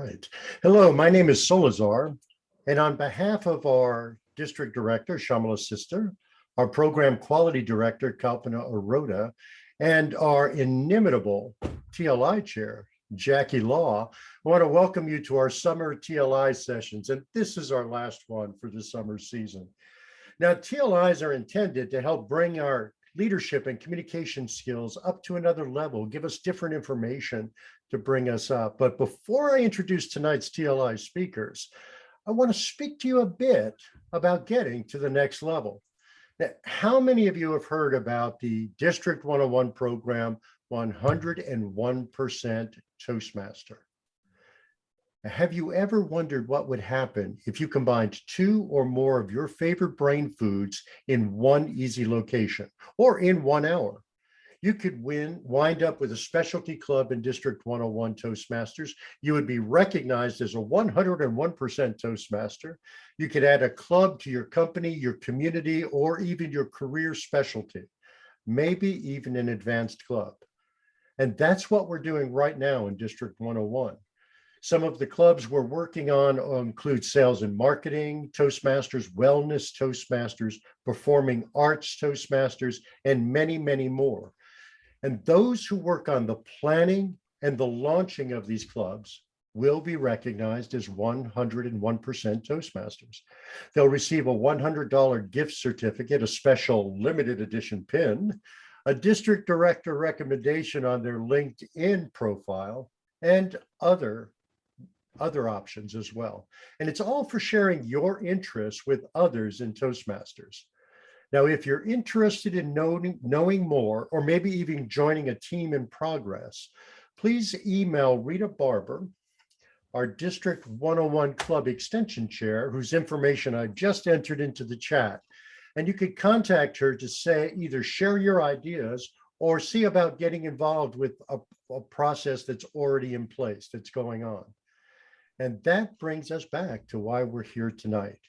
right. Hello, my name is Salazar, and on behalf of our district director, Shamala's sister, our program quality director, Kalpana Arota, and our inimitable TLI chair, Jackie Law, I want to welcome you to our summer TLI sessions, and this is our last one for the summer season. Now, TLIs are intended to help bring our leadership and communication skills up to another level, give us different information to bring us up. But before I introduce tonight's TLI speakers, I want to speak to you a bit about getting to the next level. Now, how many of you have heard about the District 101 program, 101% Toastmaster? Have you ever wondered what would happen if you combined 2 or more of your favorite brain foods in one easy location or in 1 hour? You could wind up with a specialty club in District 101 Toastmasters. You would be recognized as a 101% Toastmaster. You could add a club to your company, your community, or even your career specialty, maybe even an advanced club. And that's what we're doing right now in District 101. Some of the clubs we're working on include sales and marketing Toastmasters, wellness Toastmasters, performing arts Toastmasters, and many, many more. And those who work on the planning and the launching of these clubs will be recognized as 101% Toastmasters. They'll receive a $100 gift certificate, a special limited edition pin, a district director recommendation on their LinkedIn profile, and other options as well. And it's all for sharing your interests with others in Toastmasters. Now, if you're interested in knowing more, or maybe even joining a team in progress, please email Rita Barber, our District 101 Club Extension Chair, whose information I've just entered into the chat. And you could contact her to say either share your ideas or see about getting involved with a process that's already in place, that's going on. And that brings us back to why we're here tonight.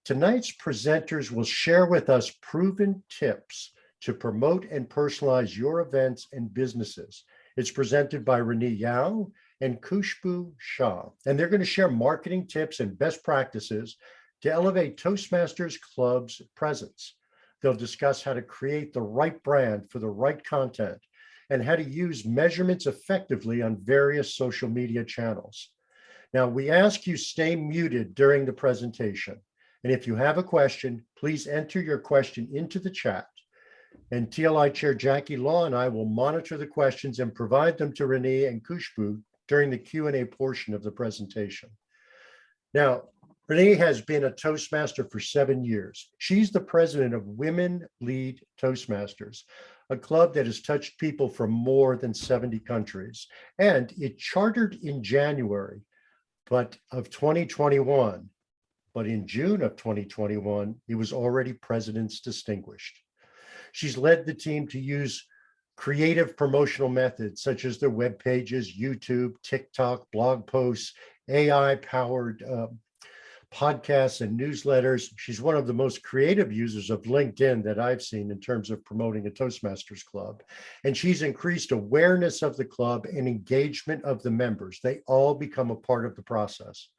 Tonight's presenters will share with us proven tips to promote and personalize your events and businesses. It's presented by Renee Yao and Khushboo Shah, and they're going to share marketing tips and best practices to elevate Toastmasters Club's presence. They'll discuss how to create the right brand for the right content and how to use measurements effectively on various social media channels. Now, we ask you stay muted during the presentation. And if you have a question, please enter your question into the chat. And TLI Chair Jackie Law and I will monitor the questions and provide them to Renee and Khushboo during the Q&A portion of the presentation. Now, Renee has been a Toastmaster for 7 years. She's the president of Women LEAD Toastmasters, a club that has touched people from more than 70 countries. And it chartered in January of 2021. But in June of 2021, it was already President's Distinguished. She's led the team to use creative promotional methods such as their web pages, YouTube, TikTok, blog posts, AI-powered podcasts and newsletters. She's one of the most creative users of LinkedIn that I've seen in terms of promoting a Toastmasters club. And she's increased awareness of the club and engagement of the members. They all become a part of the process.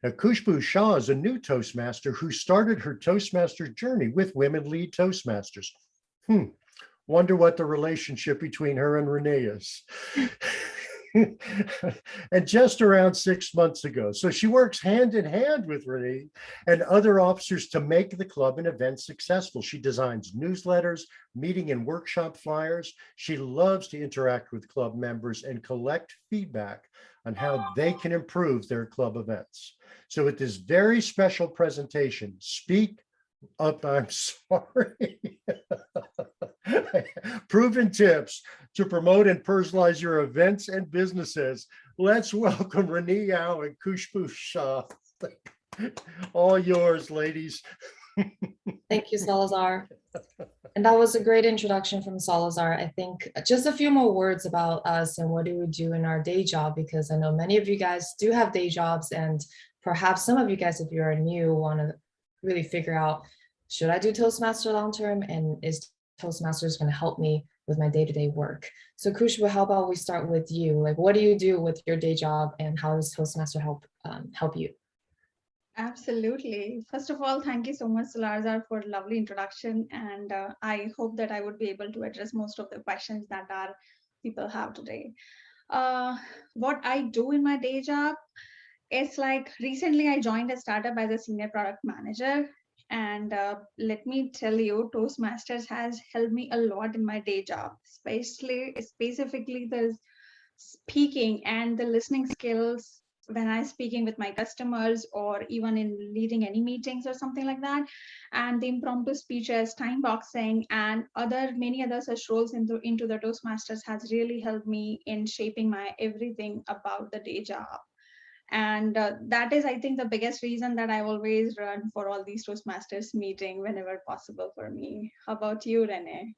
Now, Khushboo Shah is a new Toastmaster who started her Toastmaster journey with Women LEAD Toastmasters. Wonder what the relationship between her and Renee is. And just around 6 months ago. So she works hand in hand with Renee and other officers to make the club and event successful. She designs newsletters, meeting and workshop flyers. She loves to interact with club members and collect feedback on how they can improve their club events. So at this very special presentation, speak up, I'm sorry. Proven tips to promote and personalize your events and businesses. Let's welcome Renee Yao and Khushboo Shah. All yours, ladies. Thank you, Salazar. And that was a great introduction from Salazar. I think just a few more words about us and what do we do in our day job, because I know many of you guys do have day jobs, and perhaps some of you guys, if you're new, want to really figure out, should I do Toastmaster long term, and is Toastmasters going to help me with my day-to-day work. So Khushboo, how about we start with you? Like, what do you do with your day job, and how does Toastmaster help you? Absolutely. First of all, thank you so much, Salazar, for a lovely introduction. And I hope that I would be able to address most of the questions that our people have today. What I do in my day job, it's like recently I joined a startup as a senior product manager. And let me tell you, Toastmasters has helped me a lot in my day job, specifically the speaking and the listening skills when I'm speaking with my customers or even in leading any meetings or something like that. And the impromptu speeches, time boxing, and many other such roles into the Toastmasters has really helped me in shaping my everything about the day job. And that is, I think, the biggest reason that I always run for all these Toastmasters meeting whenever possible for me. How about you, Renee?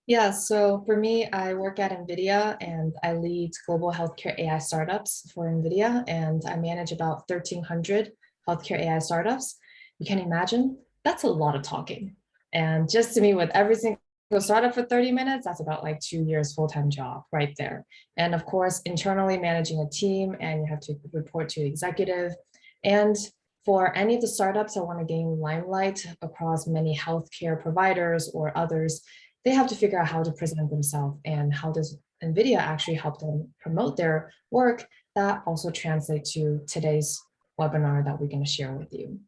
Yeah, so for me, I work at NVIDIA and I lead global healthcare AI startups for NVIDIA, and I manage about 1,300 healthcare AI startups. You can imagine that's a lot of talking. And just to meet with every single startup for 30 minutes, that's about like 2 years full-time job right there. And of course, internally managing a team, and you have to report to the executive. And for any of the startups that want to gain limelight across many healthcare providers or others, they have to figure out how to present themselves, and how does NVIDIA actually help them promote their work. That also translates to today's webinar that we're going to share with you.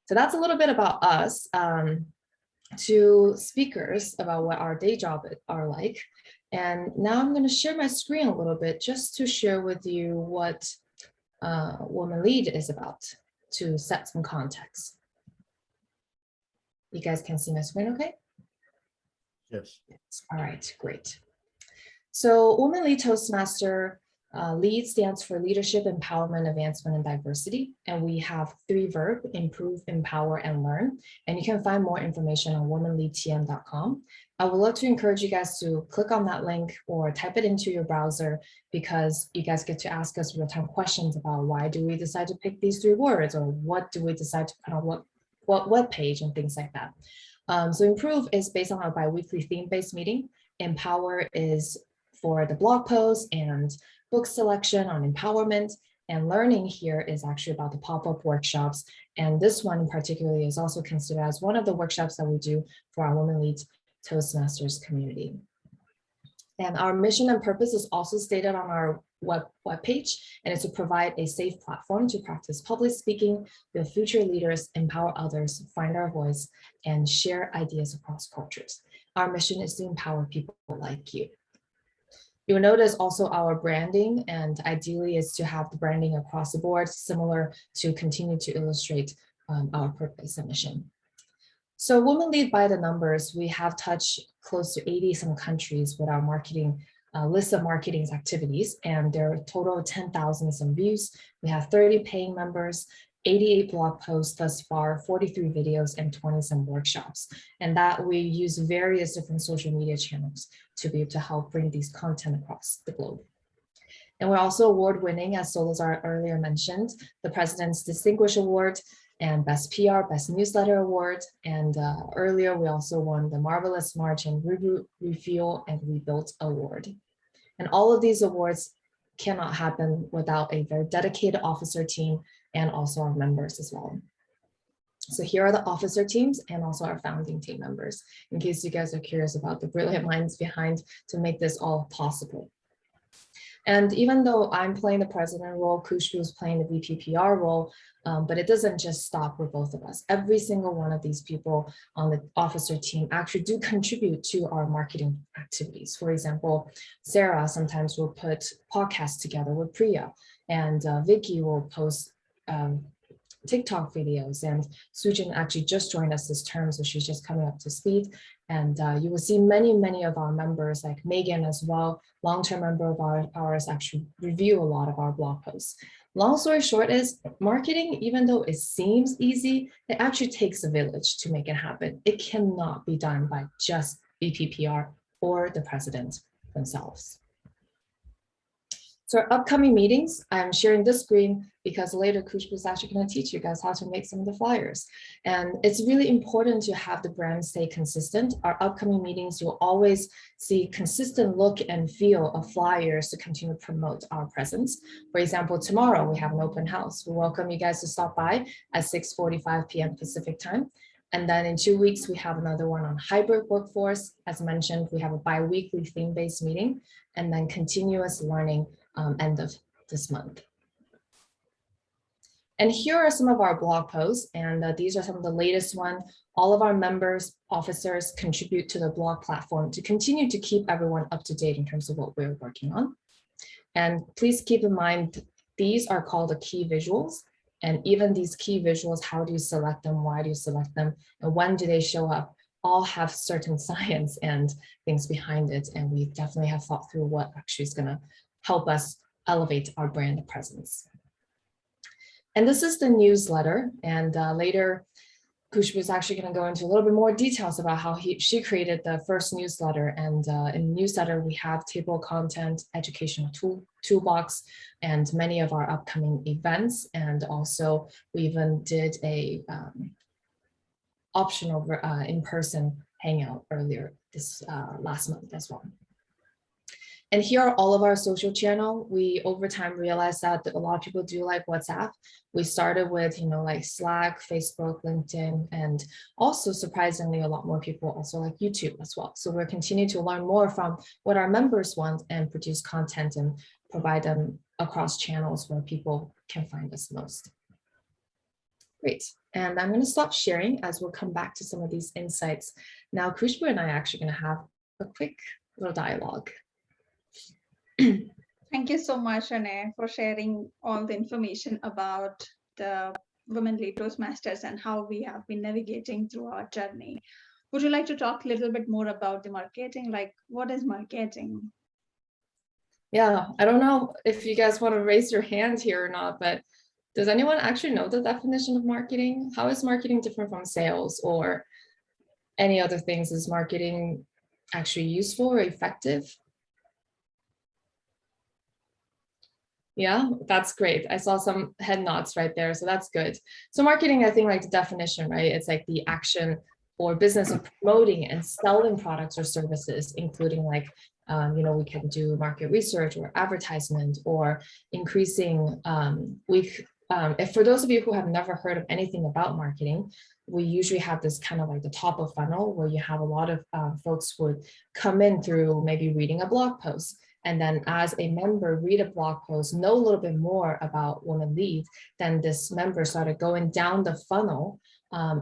So that's a little bit about us. To speakers about what our day job are like. And now I'm going to share my screen a little bit just to share with you what Women LEAD is about, to set some context. You guys can see my screen okay? Yes. All right, great. So Women LEAD Toastmaster, LEAD stands for Leadership, Empowerment, Advancement, and Diversity. And we have 3 verbs: improve, empower, and learn. And you can find more information on womenleadtm.com. I would love to encourage you guys to click on that link or type it into your browser, because you guys get to ask us real-time questions about why do we decide to pick these 3 words, or what do we decide to put on what web page, and things like that. So improve is based on our bi-weekly theme-based meeting. Empower is for the blog posts and book selection on empowerment, and learning here is actually about the pop-up workshops. And this one in particular is also considered as one of the workshops that we do for our Women LEAD Toastmasters community. And our mission and purpose is also stated on our webpage, and it's to provide a safe platform to practice public speaking, build future leaders, empower others, find our voice, and share ideas across cultures. Our mission is to empower people like you. You will notice also our branding, and ideally is to have the branding across the board, similar to continue to illustrate our purpose and mission. So Women LEAD by the numbers, we have touched close to 80 some countries with our marketing list of marketing activities, and there are a total of 10,000 some views. We have 30 paying members, 88 blog posts thus far, 43 videos, and 20 some workshops. And that we use various different social media channels to be able to help bring these content across the globe. And we're also award-winning, as Salazar earlier mentioned, the President's Distinguished Award and Best PR, Best Newsletter Award. And earlier, we also won the Marvelous March and Refuel and Rebuilt Award. And all of these awards cannot happen without a very dedicated officer team and also our members as well. So here are the officer teams and also our founding team members, in case you guys are curious about the brilliant minds behind to make this all possible. And even though I'm playing the president role, Khushboo is playing the VPPR role, but it doesn't just stop with both of us. Every single one of these people on the officer team actually do contribute to our marketing activities. For example, Sarah sometimes will put podcasts together with Priya, and Vicky will post TikTok videos, and Sujin actually just joined us this term, so she's just coming up to speed. And you will see many of our members, like Megan as well, long-term member of ours, actually review a lot of our blog posts. Long story short is, marketing, even though it seems easy, it actually takes a village to make it happen. It cannot be done by just VPPR or the president themselves. So our upcoming meetings, I'm sharing this screen because later Khushboo is actually going to teach you guys how to make some of the flyers. And it's really important to have the brand stay consistent. Our upcoming meetings, you'll always see consistent look and feel of flyers to continue to promote our presence. For example, tomorrow we have an open house. We welcome you guys to stop by at 6:45 p.m. Pacific time. And then in 2 weeks, we have another one on hybrid workforce. As mentioned, we have a bi-weekly theme-based meeting and then continuous learning end of this month. And here are some of our blog posts, and these are some of the latest one. All of our members, officers contribute to the blog platform to continue to keep everyone up to date in terms of what we're working on. And please keep in mind, these are called the key visuals. And even these key visuals, how do you select them? Why do you select them? And when do they show up? All have certain science and things behind it. And we definitely have thought through what actually is going to help us elevate our brand presence. And this is the newsletter. And later, Khushboo is actually going to go into a little bit more details about how she created the first newsletter. And in the newsletter, we have table content, educational toolbox, and many of our upcoming events. And also, we even did a optional in-person hangout earlier this last month as well. And here are all of our social channel. We over time realized that a lot of people do like WhatsApp. We started with, like Slack, Facebook, LinkedIn, and also surprisingly, a lot more people also like YouTube as well. So we're continuing to learn more from what our members want and produce content and provide them across channels where people can find us most. Great. And I'm going to stop sharing as we'll come back to some of these insights. Now, Khushboo and I are actually going to have a quick little dialogue. Thank you so much, Renee, for sharing all the information about the Women LEAD Toastmasters and how we have been navigating through our journey. Would you like to talk a little bit more about the marketing? Like, what is marketing? Yeah, I don't know if you guys want to raise your hand here or not, but does anyone actually know the definition of marketing? How is marketing different from sales or any other things? Is marketing actually useful or effective? Yeah, that's great. I saw some head nods right there, so that's good. So marketing, I think like the definition, right? It's like the action or business of promoting and selling products or services, including like, we can do market research or advertisement or increasing, if for those of you who have never heard of anything about marketing, we usually have this kind of like the top of funnel where you have a lot of folks would come in through maybe reading a blog post. And then as a member, read a blog post, know a little bit more about Women LEAD, then this member started going down the funnel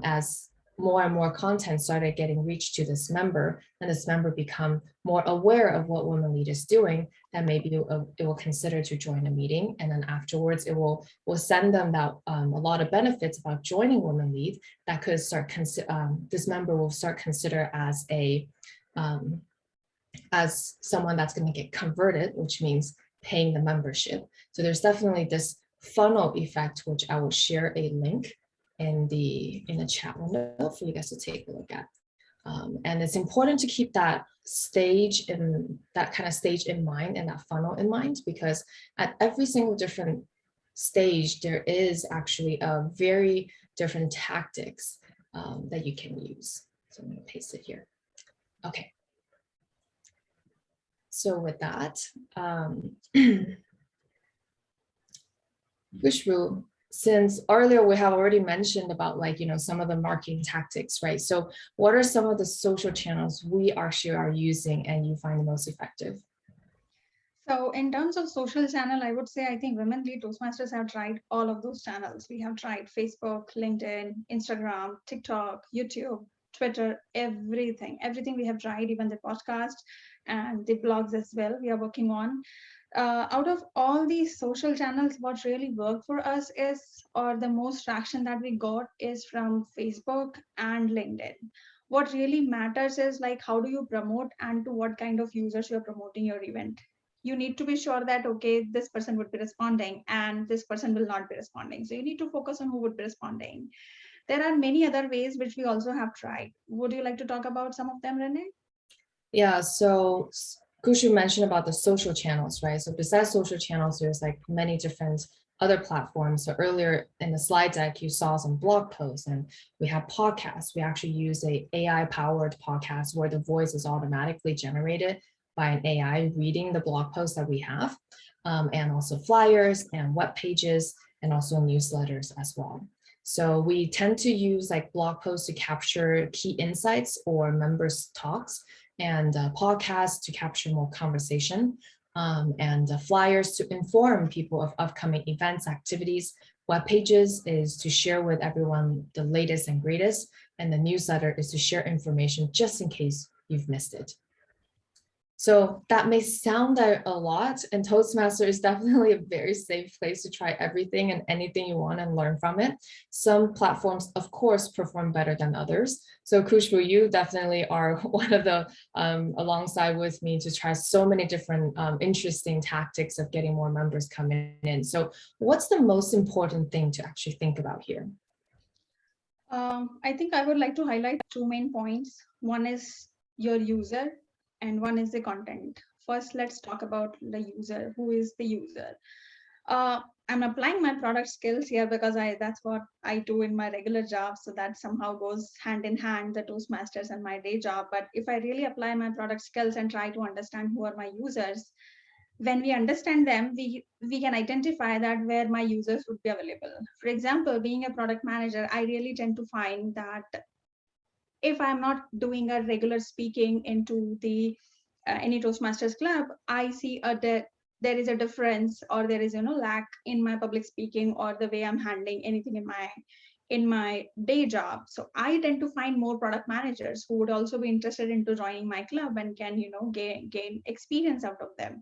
as more and more content started getting reached to this member, and this member become more aware of what Women LEAD is doing, then maybe it will consider to join a meeting. And then afterwards, it will send them that a lot of benefits about joining Women LEAD that could start, this member will start consider as someone that's going to get converted, which means paying the membership. So there's definitely this funnel effect, which I will share a link in the chat window for you guys to take a look at. And it's important to keep that stage in mind and that funnel in mind, because at every single different stage, there is actually a very different tactics that you can use. So I'm going to paste it here. Okay. So with that, Khushboo, since earlier we have already mentioned about some of the marketing tactics, right? So what are some of the social channels we actually are using and you find the most effective? So in terms of social channel, I would say I think Women LEAD Toastmasters have tried all of those channels. We have tried Facebook, LinkedIn, Instagram, TikTok, YouTube, Twitter, everything we have tried, even the podcast and the blogs as well we are working on. Out of all these social channels, what really worked for us is, or the most traction that we got is from Facebook and LinkedIn. What really matters is like, how do you promote and to what kind of users you're promoting your event. You need to be sure that, okay, this person would be responding and this person will not be responding. So you need to focus on who would be responding. There are many other ways which we also have tried. Would you like to talk about some of them, Renee? Yeah, so Khushboo mentioned about the social channels, right? So besides social channels, there's like many different other platforms. So earlier in the slide deck, you saw some blog posts, and we have podcasts. We actually use a AI-powered podcast where the voice is automatically generated by an AI reading the blog posts that we have, and also flyers and web pages, and also newsletters as well. So we tend to use like blog posts to capture key insights or members' talks, and podcasts to capture more conversation, and flyers to inform people of upcoming events, activities. Web pages is to share with everyone the latest and greatest, and the newsletter is to share information just in case you've missed it. So that may sound like a lot, and Toastmaster is definitely a very safe place to try everything and anything you want and learn from it. Some platforms, of course, perform better than others. So Khushboo, you definitely are one of the, alongside with me, to try so many different interesting tactics of getting more members coming in. So what's the most important thing to actually think about here? I think I would like to highlight two main points. One is your user and one is the content. First, let's talk about the user. Who is the user? I'm applying my product skills here because that's what I do in my regular job. So that somehow goes hand in hand, the Toastmasters and my day job. But if I really apply my product skills and try to understand who are my users, when we understand them, we can identify that where my users would be available. For example, being a product manager, I really tend to find that if I'm not doing a regular speaking into the any Toastmasters club, I see there is a difference, or there is lack in my public speaking or the way I'm handling anything in my day job. So I tend to find more product managers who would also be interested into joining my club and can gain experience out of them.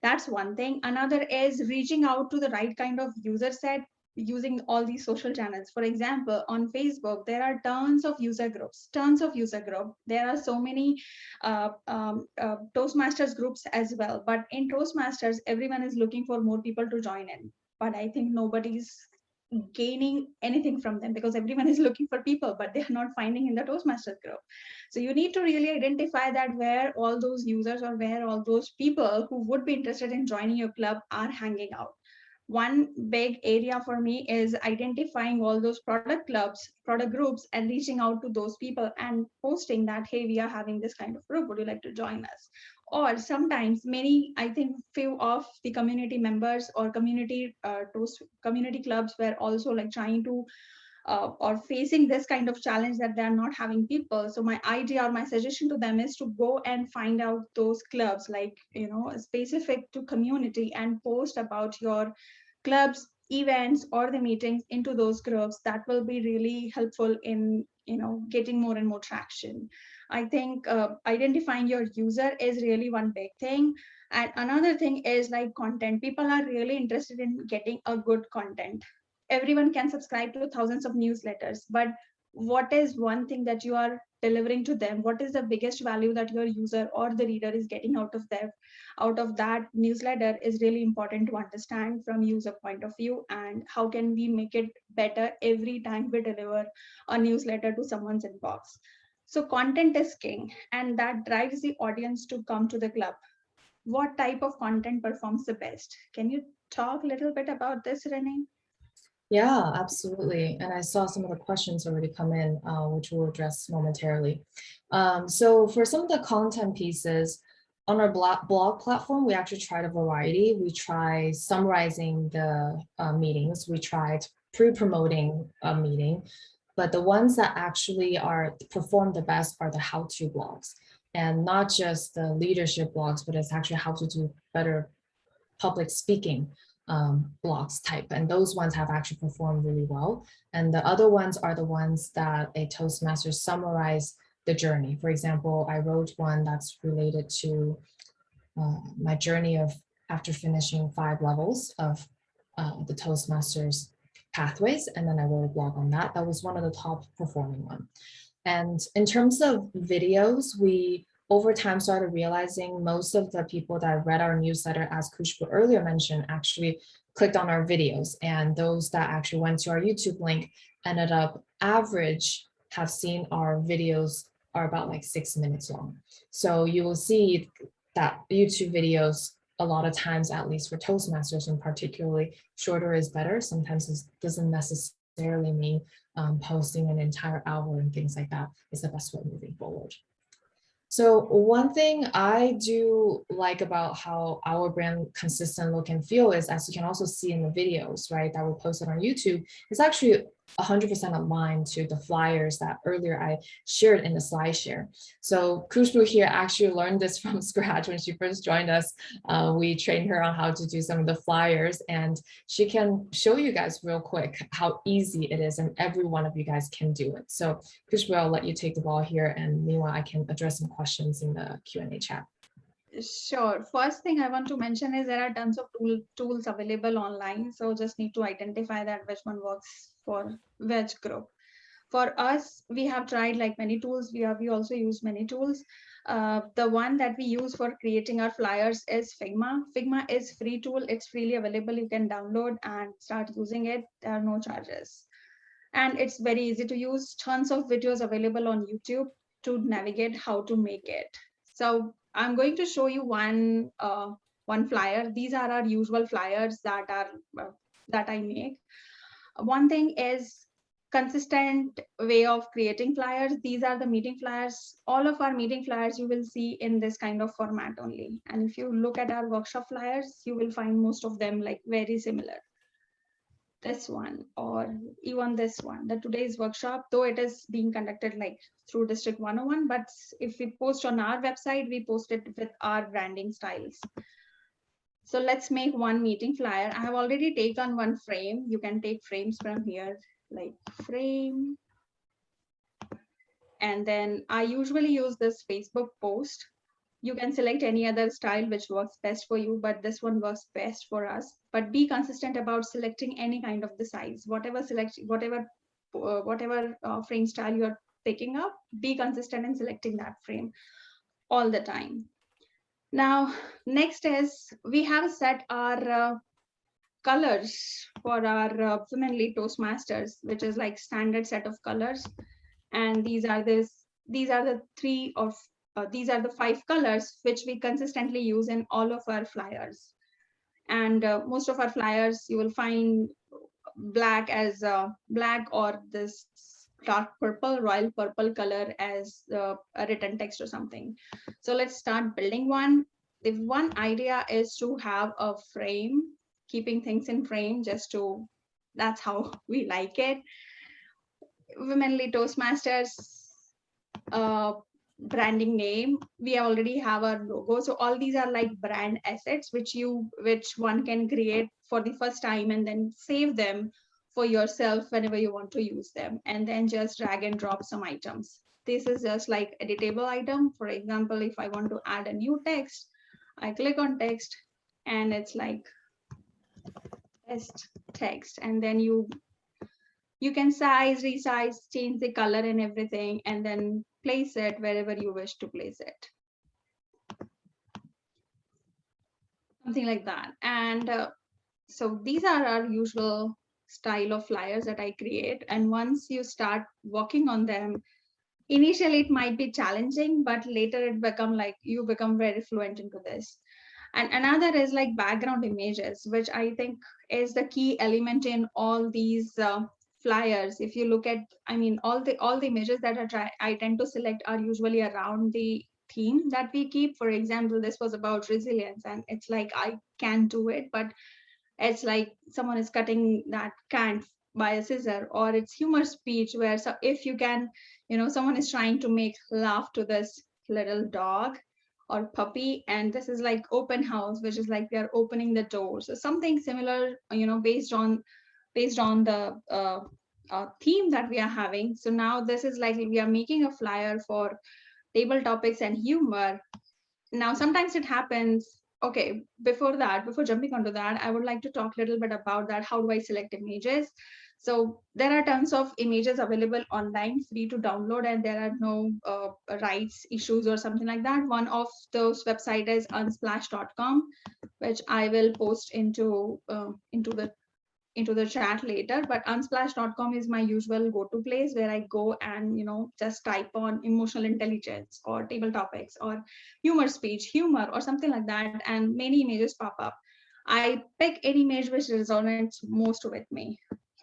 That's one thing. Another is reaching out to the right kind of user set using all these social channels. For example, on Facebook, there are tons of user groups. There are so many Toastmasters groups as well. But in Toastmasters, everyone is looking for more people to join in. But I think nobody's gaining anything from them because everyone is looking for people, but they are not finding in the Toastmasters group. So you need to really identify that where all those users or where all those people who would be interested in joining your club are hanging out. One big area for me is identifying all those product clubs, product groups, and reaching out to those people and posting that, hey, we are having this kind of group. Would you like to join us? Or sometimes I think few of the community members or community clubs were also like trying to or facing this kind of challenge that they're not having people. So my idea or my suggestion to them is to go and find out those clubs, like, specific to community, and post about your clubs, events, or the meetings into those groups. That will be really helpful in, getting more and more traction. I think identifying your user is really one big thing. And another thing is like content. People are really interested in getting a good content. Everyone can subscribe to thousands of newsletters, but what is one thing that you are delivering to them? What is the biggest value that your user or the reader is getting out of that newsletter is really important to understand from user point of view. And how can we make it better every time we deliver a newsletter to someone's inbox? So content is king, and that drives the audience to come to the club. What type of content performs the best? Can you talk a little bit about this, Renee? Yeah, absolutely. And I saw some of the questions already come in, which we'll address momentarily. So for some of the content pieces on our blog platform, we actually tried a variety. We try summarizing the meetings. We tried pre-promoting a meeting, but the ones that actually perform the best are the how-to blogs, and not just the leadership blogs, but it's actually how to do better public speaking blogs type, and those ones have actually performed really well. And the other ones are the ones that a Toastmaster summarize the journey. For example, I wrote one that's related to my journey of after finishing 5 levels of the Toastmasters pathways, and then I wrote a blog on that. That was one of the top performing one. And in terms of videos, we over time started realizing most of the people that read our newsletter, as Khushboo earlier mentioned, actually clicked on our videos, and those that actually went to our YouTube link ended up have seen our videos are about like 6 minutes long. So you will see that YouTube videos, a lot of times, at least for Toastmasters and particularly, shorter is better. Sometimes it doesn't necessarily mean posting an entire hour and things like that is the best way moving forward. So one thing I do like about how our brand consistent look and feel is, as you can also see in the videos, right, that were posted on YouTube, it's actually 100% aligned to the flyers that earlier I shared in the slide share. So Khushboo here actually learned this from scratch when she first joined us. We trained her on how to do some of the flyers, and she can show you guys real quick how easy it is, and every one of you guys can do it. So Khushboo, I'll let you take the ball here, and meanwhile I can address some questions in the Q&A chat. Sure. First thing I want to mention is there are tons of tools available online. So just need to identify that which one works for which group. For us, we have tried like many tools. We also use many tools. The one that we use for creating our flyers is Figma. Figma is free tool. It's freely available. You can download and start using it. There are no charges. And it's very easy to use. Tons of videos available on YouTube to navigate how to make it. So I'm going to show you one flyer. These are our usual flyers that I make. One thing is consistent way of creating flyers. These are the meeting flyers. All of our meeting flyers you will see in this kind of format only. And if you look at our workshop flyers, you will find most of them like very similar. This one or even this one, the today's workshop, though it is being conducted like through District 101, but if we post on our website, we post it with our branding styles. So let's make one meeting flyer. I have already taken one frame. You can take frames from here, like frame. And then I usually use this Facebook post. You can select any other style which works best for you, but this one works best for us. But be consistent about selecting any kind of the size, whatever frame style you're picking up, be consistent in selecting that frame all the time. Now, next is we have set our colors for our Women LEAD Toastmasters, which is like standard set of colors. And these are the 5 colors which we consistently use in all of our flyers. And most of our flyers you will find black as black, or this dark purple, royal purple color as a written text or something. So let's start building one. The one idea is to have a frame, keeping things in frame, that's how we like it. Women LEAD Toastmasters branding name, we already have our logo. So all these are like brand assets which one can create for the first time and then save them for yourself whenever you want to use them, and then just drag and drop some items. This is just like editable item. For example, if I want to add a new text, I click on text and it's like text, and then you can size, resize, change the color and everything, and then place it wherever you wish to place it. Something like that. And so these are our usual style of flyers that I create. And once you start working on them, initially it might be challenging, but later you become very fluent into this. And another is like background images, which I think is the key element in all these flyers. If you look at, all the images that I tend to select are usually around the theme that we keep. For example, this was about resilience, and it's like I can do it, but it's like someone is cutting that can by a scissor, or it's humor speech where if you can, someone is trying to make laugh to this little dog or puppy, and this is like open house, which is like we are opening the door. So something similar, based on the theme that we are having. So now this is like we are making a flyer for table topics and humor. Now sometimes it happens. Okay, before jumping onto that, I would like to talk a little bit about that. How do I select images? So there are tons of images available online, free to download, and there are no rights issues or something like that. One of those websites is unsplash.com, which I will post into the into the chat later, but unsplash.com is my usual go-to place where I go and, just type on emotional intelligence or table topics or humor speech, humor or something like that, and many images pop up. I pick any image which resonates most with me.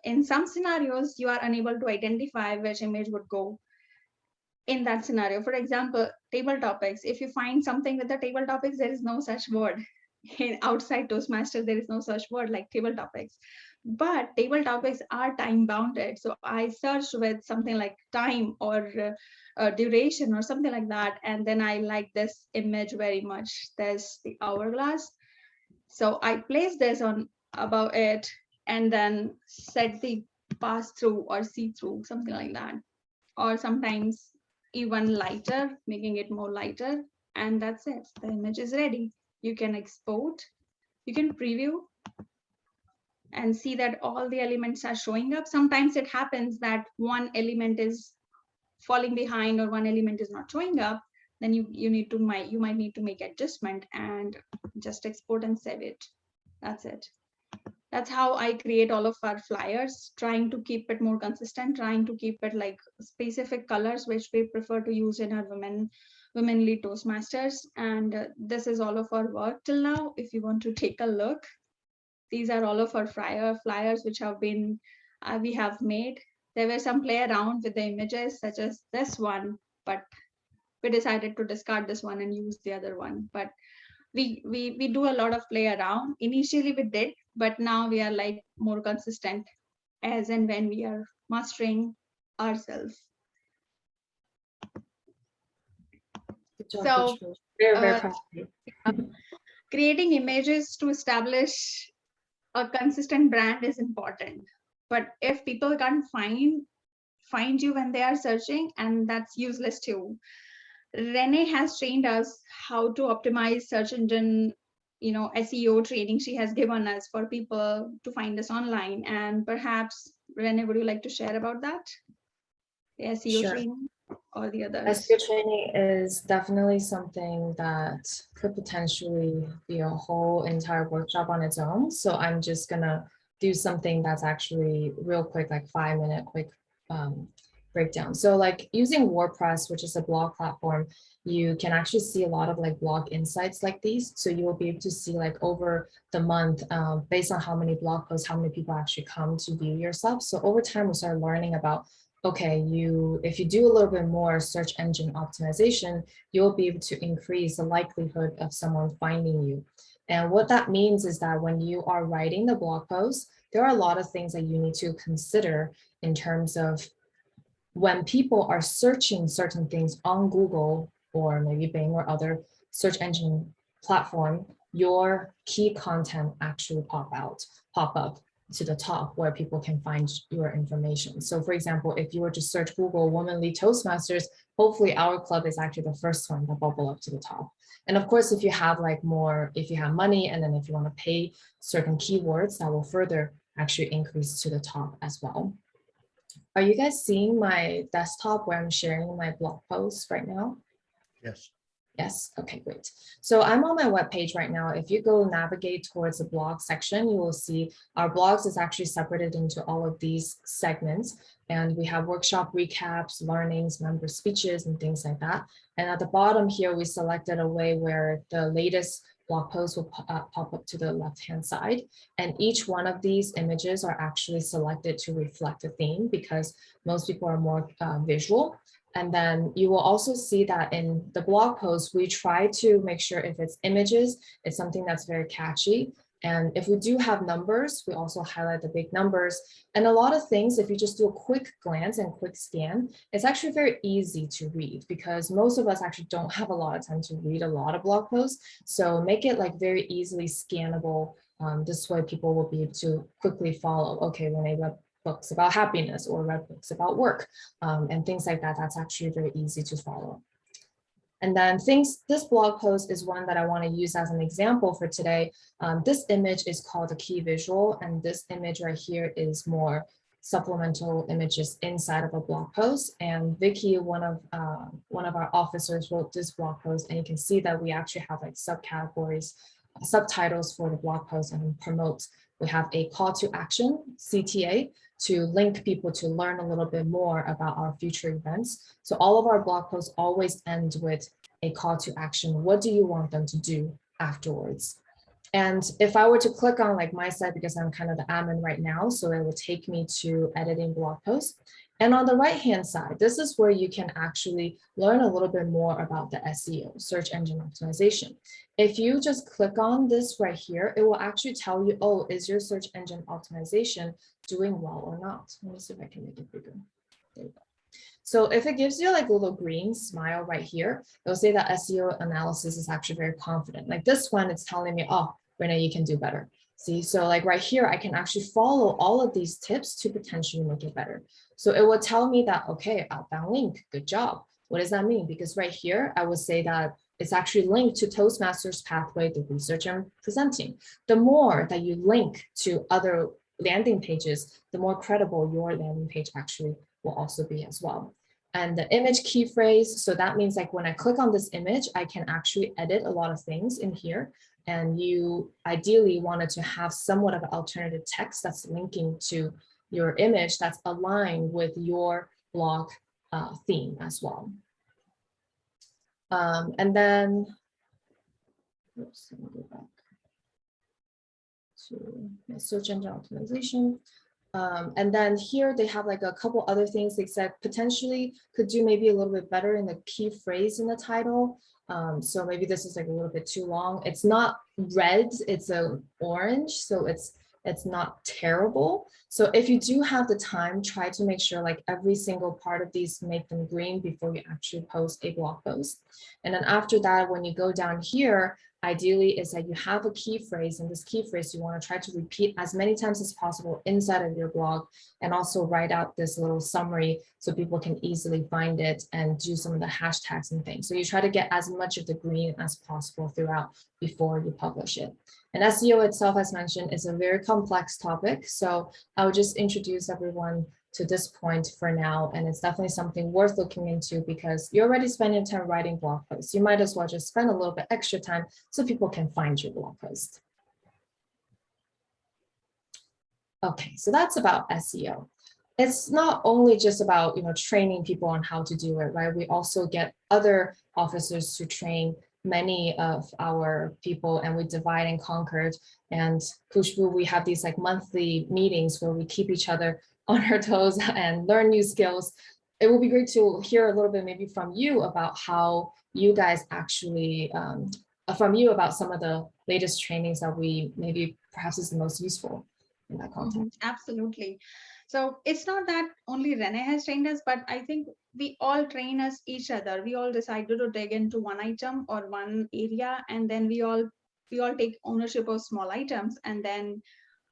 In some scenarios, you are unable to identify which image would go in that scenario. For example, table topics. If you find something with the table topics, there is no such word. Outside Toastmaster, there is no such word like table topics. But table topics are time bounded. So I searched with something like time or duration or something like that. And then I like this image very much. There's the hourglass. So I place this on above it and then set the pass through or see through, something like that. Or sometimes even lighter, making it more lighter. And that's it. The image is ready. You can export, you can preview and see that all the elements are showing up. Sometimes it happens that one element is falling behind or one element is not showing up. Then you might need to make adjustment and just export and save it. That's it. That's how I create all of our flyers, trying to keep it more consistent, trying to keep it like specific colors, which we prefer to use in our women lead Toastmasters. And this is all of our work till now. If you want to take a look, these are all of our flyers which have been we have made. There were some play around with the images such as this one, but we decided to discard this one and use the other one. But we do a lot of play around. Initially we did, but now we are like more consistent as and when we are mastering ourselves. Good job, So, Khushboo. Very proud of you. creating images to establish a consistent brand is important. But if people can't find you when they are searching, and that's useless too. Renee has trained us how to optimize search engine, SEO training she has given us for people to find us online. And perhaps, Renee, would you like to share about that? The SEO Sure. training or the others? SEO training is definitely something that could potentially be a whole entire workshop on its own. So I'm just gonna do something that's actually real quick, like 5-minute quick breakdown. So like using WordPress, which is a blog platform, you can actually see a lot of like blog insights like these. So you will be able to see like over the month, based on how many blog posts, how many people actually come to view your stuff. So over time, we start learning about, okay, if you do a little bit more search engine optimization, you'll be able to increase the likelihood of someone finding you. And what that means is that when you are writing the blog post, there are a lot of things that you need to consider in terms of when people are searching certain things on Google or maybe Bing or other search engine platform, your key content actually pop up to the top where people can find your information. So for example, if you were to search Google Women LEAD Toastmasters, hopefully our club is actually the first one that bubble up to the top. And of course, if you have if you have money, and then if you want to pay certain keywords, that will further actually increase to the top as well. Are you guys seeing my desktop where I'm sharing my blog posts right now? Yes. Yes, okay, great. So I'm on my webpage right now. If you go navigate towards the blog section, you will see our blogs is actually separated into all of these segments. And we have workshop recaps, learnings, member speeches, and things like that. And at the bottom here, we selected a way where the latest blog posts will pop up to the left-hand side. And each one of these images are actually selected to reflect a theme because most people are more visual. And then you will also see that in the blog post, we try to make sure if it's images, it's something that's very catchy. And if we do have numbers, we also highlight the big numbers. And a lot of things, if you just do a quick glance and quick scan, it's actually very easy to read because most of us actually don't have a lot of time to read a lot of blog posts. So make it like very easily scannable. This way people will be able to quickly follow, okay, Renee read books about happiness or read books about work and things like that. That's actually very easy to follow. And then this blog post is one that I want to use as an example for today. This image is called a key visual, and this image right here is more supplemental images inside of a blog post. And Vicky, one of our officers, wrote this blog post, and you can see that we actually have like subcategories, subtitles for the blog post and promote We have a call to action, CTA, to link people to learn a little bit more about our future events. So all of our blog posts always end with a call to action. What do you want them to do afterwards? And if I were to click on like my site, because I'm kind of the admin right now, so it will take me to editing blog posts. And on the right-hand side, this is where you can actually learn a little bit more about the SEO, search engine optimization. If you just click on this right here, it will actually tell you, oh, is your search engine optimization doing well or not? Let me see if I can make it bigger. There you go. So if it gives you like a little green smile right here, it'll say that SEO analysis is actually very confident. Like this one, it's telling me, oh, Renee, you can do better. See, so like right here, I can actually follow all of these tips to potentially make it better. So it will tell me that, okay, outbound link, good job. What does that mean? Because right here, I would say that it's actually linked to Toastmasters pathway, the research I'm presenting. The more that you link to other landing pages, the more credible your landing page actually will also be as well. And the image key phrase, so that means like when I click on this image, I can actually edit a lot of things in here. And you ideally wanted to have somewhat of an alternative text that's linking to your image that's aligned with your blog theme as well. And then, oops, let me go back to my search engine optimization. And then here they have like a couple other things they said potentially could do maybe a little bit better in the key phrase in the title. So maybe this is like a little bit too long. It's not red, it's an orange, so it's not terrible. So if you do have the time, try to make sure like every single part of these, make them green before you actually post a blog post. And then after that, when you go down here, ideally is that you have a key phrase, and this key phrase you want to try to repeat as many times as possible inside of your blog, and also write out this little summary so people can easily find it and do some of the hashtags and things. So you try to get as much of the green as possible throughout before you publish it. And SEO itself, as mentioned, is a very complex topic. So I would just introduce everyone to this point for now. And it's definitely something worth looking into because you're already spending time writing blog posts. You might as well just spend a little bit extra time so people can find your blog post. Okay, so that's about SEO. It's not only just about, training people on how to do it, right? We also get other officers to train many of our people, and we divide and conquer. And Khushboo, we have these like monthly meetings where we keep each other on our toes and learn new skills. It will be great to hear a little bit maybe from you about how you guys actually, from you about some of the latest trainings that we maybe perhaps is the most useful in that context. Absolutely. So it's not that only Renee has trained us, but I think we all train us each other. We all decided to dig into one item or one area, and then we all take ownership of small items. And then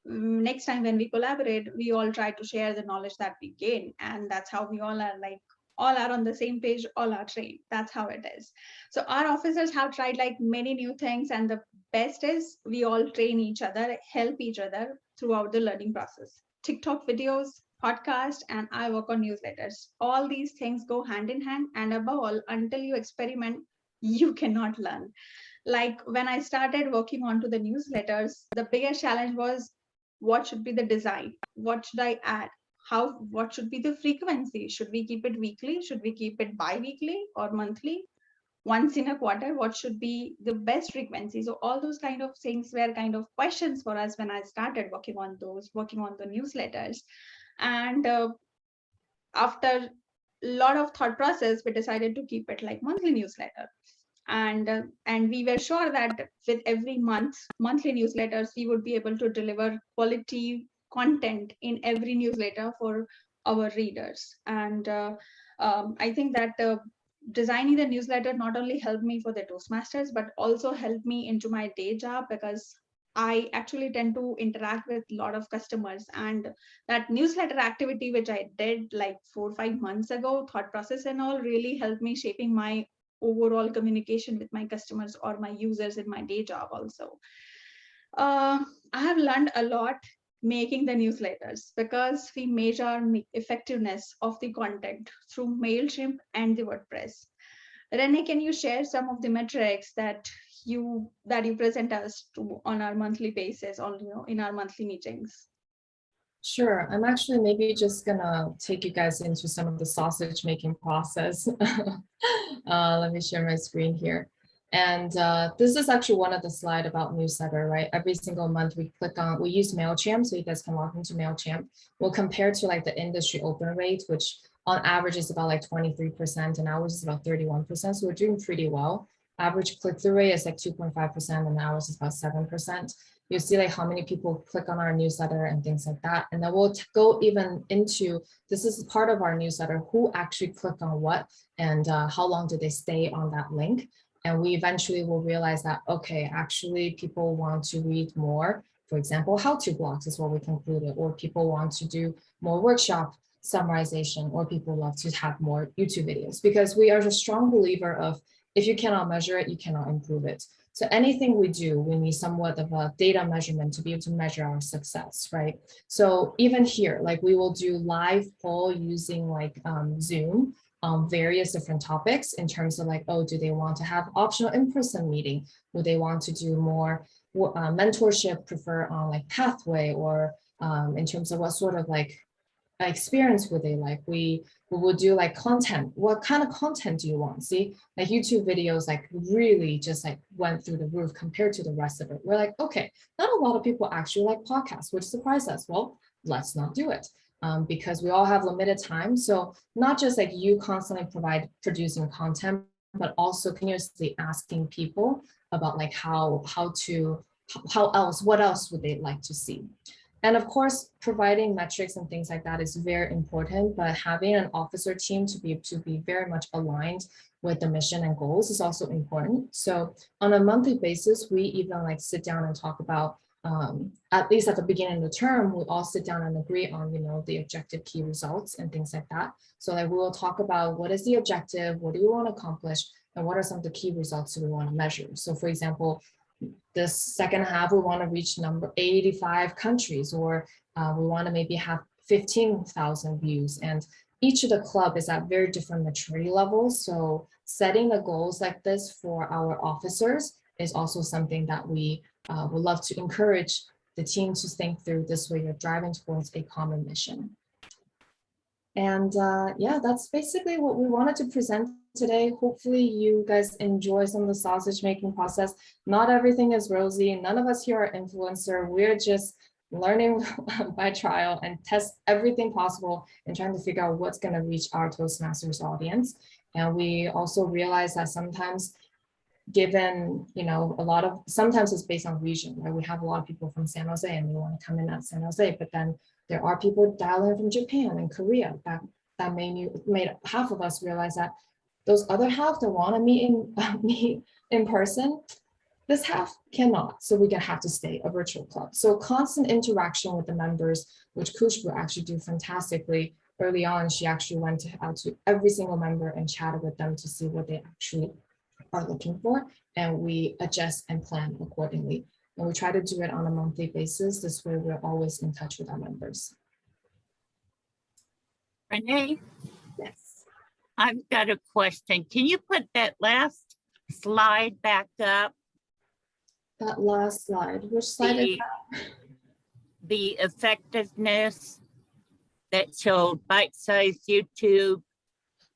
next time when we collaborate, we all try to share the knowledge that we gain. And that's how we all are on the same page, all are trained. That's how it is. So our officers have tried like many new things, and the best is we all train each other, help each other throughout the learning process. TikTok videos, podcast, and I work on newsletters. All these things go hand in hand, and above all, until you experiment, you cannot learn. Like when I started working onto the newsletters, the biggest challenge was what should be the design? What should I add? What should be the frequency? Should we keep it weekly? Should we keep it bi-weekly or monthly? Once in a quarter, what should be the best frequency? So all those kind of things were kind of questions for us when I started working on the newsletters. And after a lot of thought process, we decided to keep it like monthly newsletter. And we were sure that with every monthly newsletters, we would be able to deliver quality content in every newsletter for our readers. And I think that designing the newsletter not only helped me for the Toastmasters, but also helped me into my day job, because I actually tend to interact with a lot of customers, and that newsletter activity, which I did like 4 or 5 months ago, thought process and all, really helped me shaping my overall communication with my customers or my users in my day job also. I have learned a lot making the newsletters, because we measure effectiveness of the content through MailChimp and the WordPress. Renee, can you share some of the metrics that you present us to on our monthly basis, on in our monthly meetings? Sure. I'm actually maybe just gonna take you guys into some of the sausage making process. Let me share my screen here. And this is actually one of the slide about newsletter, right? Every single month we use MailChimp, so you guys can log into MailChimp. We'll compare to like the industry open rate, which on average is about like 23%, and ours is about 31%. So we're doing pretty well. Average click-through rate is like 2.5%, and ours is about 7%. You'll see like how many people click on our newsletter and things like that. And then we'll go even into, this is part of our newsletter, who actually click on what and how long do they stay on that link. And we eventually will realize that, okay, actually people want to read more. For example, how-to blogs is what we concluded, or people want to do more workshop summarization, or people love to have more YouTube videos, because we are a strong believer of if you cannot measure it, you cannot improve it. So anything we do, we need somewhat of a data measurement to be able to measure our success, right? So even here, like we will do live poll using like Zoom on various different topics in terms of like, oh, do they want to have optional in-person meeting? Would they want to do more mentorship, prefer on like pathway, or in terms of what sort of like experience would they like? We will do like content. What kind of content do you want? See, like YouTube videos like really just like went through the roof compared to the rest of it. We're like, okay, not a lot of people actually like podcasts, which surprised us. Well, let's not do it because we all have limited time. So not just like you constantly producing content, but also continuously asking people about like what else would they like to see? And of course, providing metrics and things like that is very important, but having an officer team to be very much aligned with the mission and goals is also important. So on a monthly basis, we even like sit down and talk about, at least at the beginning of the term, we all sit down and agree on, the objective key results and things like that. So like we will talk about what is the objective, what do you want to accomplish, and what are some of the key results that we want to measure. So for example, this second half, we want to reach number 85 countries, or we want to maybe have 15,000 views. And each of the club is at very different maturity levels. So setting the goals like this for our officers is also something that we would love to encourage the team to think through. This way you're driving towards a common mission. And yeah, that's basically what we wanted to present today. Hopefully you guys enjoy some of the sausage making process. Not everything is rosy. None of us here are influencer. We're just learning by trial and test everything possible and trying to figure out what's going to reach our Toastmasters audience. And we also realize that sometimes given, sometimes it's based on region, right? We have a lot of people from San Jose and they want to come in at San Jose, but then there are people dialing from Japan and Korea that made half of us realize that those other half that want to meet in person, this half cannot. So we have to stay a virtual club. So constant interaction with the members, which Khushboo actually do fantastically. Early on, she actually went out to every single member and chatted with them to see what they actually are looking for, and we adjust and plan accordingly. And we try to do it on a monthly basis. This way we're always in touch with our members. Renee, Yes. I've got a question. Can you put that last slide back up? That last slide, which slide is that? The effectiveness that showed bite-sized YouTube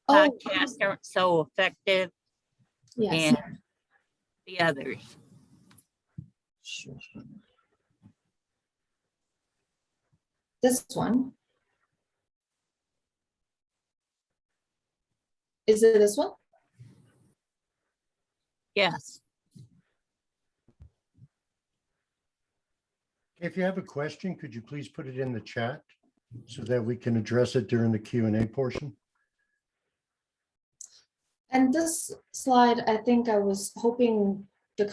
podcasts aren't so effective. Yes. And the others. Sure. This one. Is it this one? Yes. If you have a question, could you please put it in the chat so that we can address it during the Q&A portion? And this slide, I think I was hoping the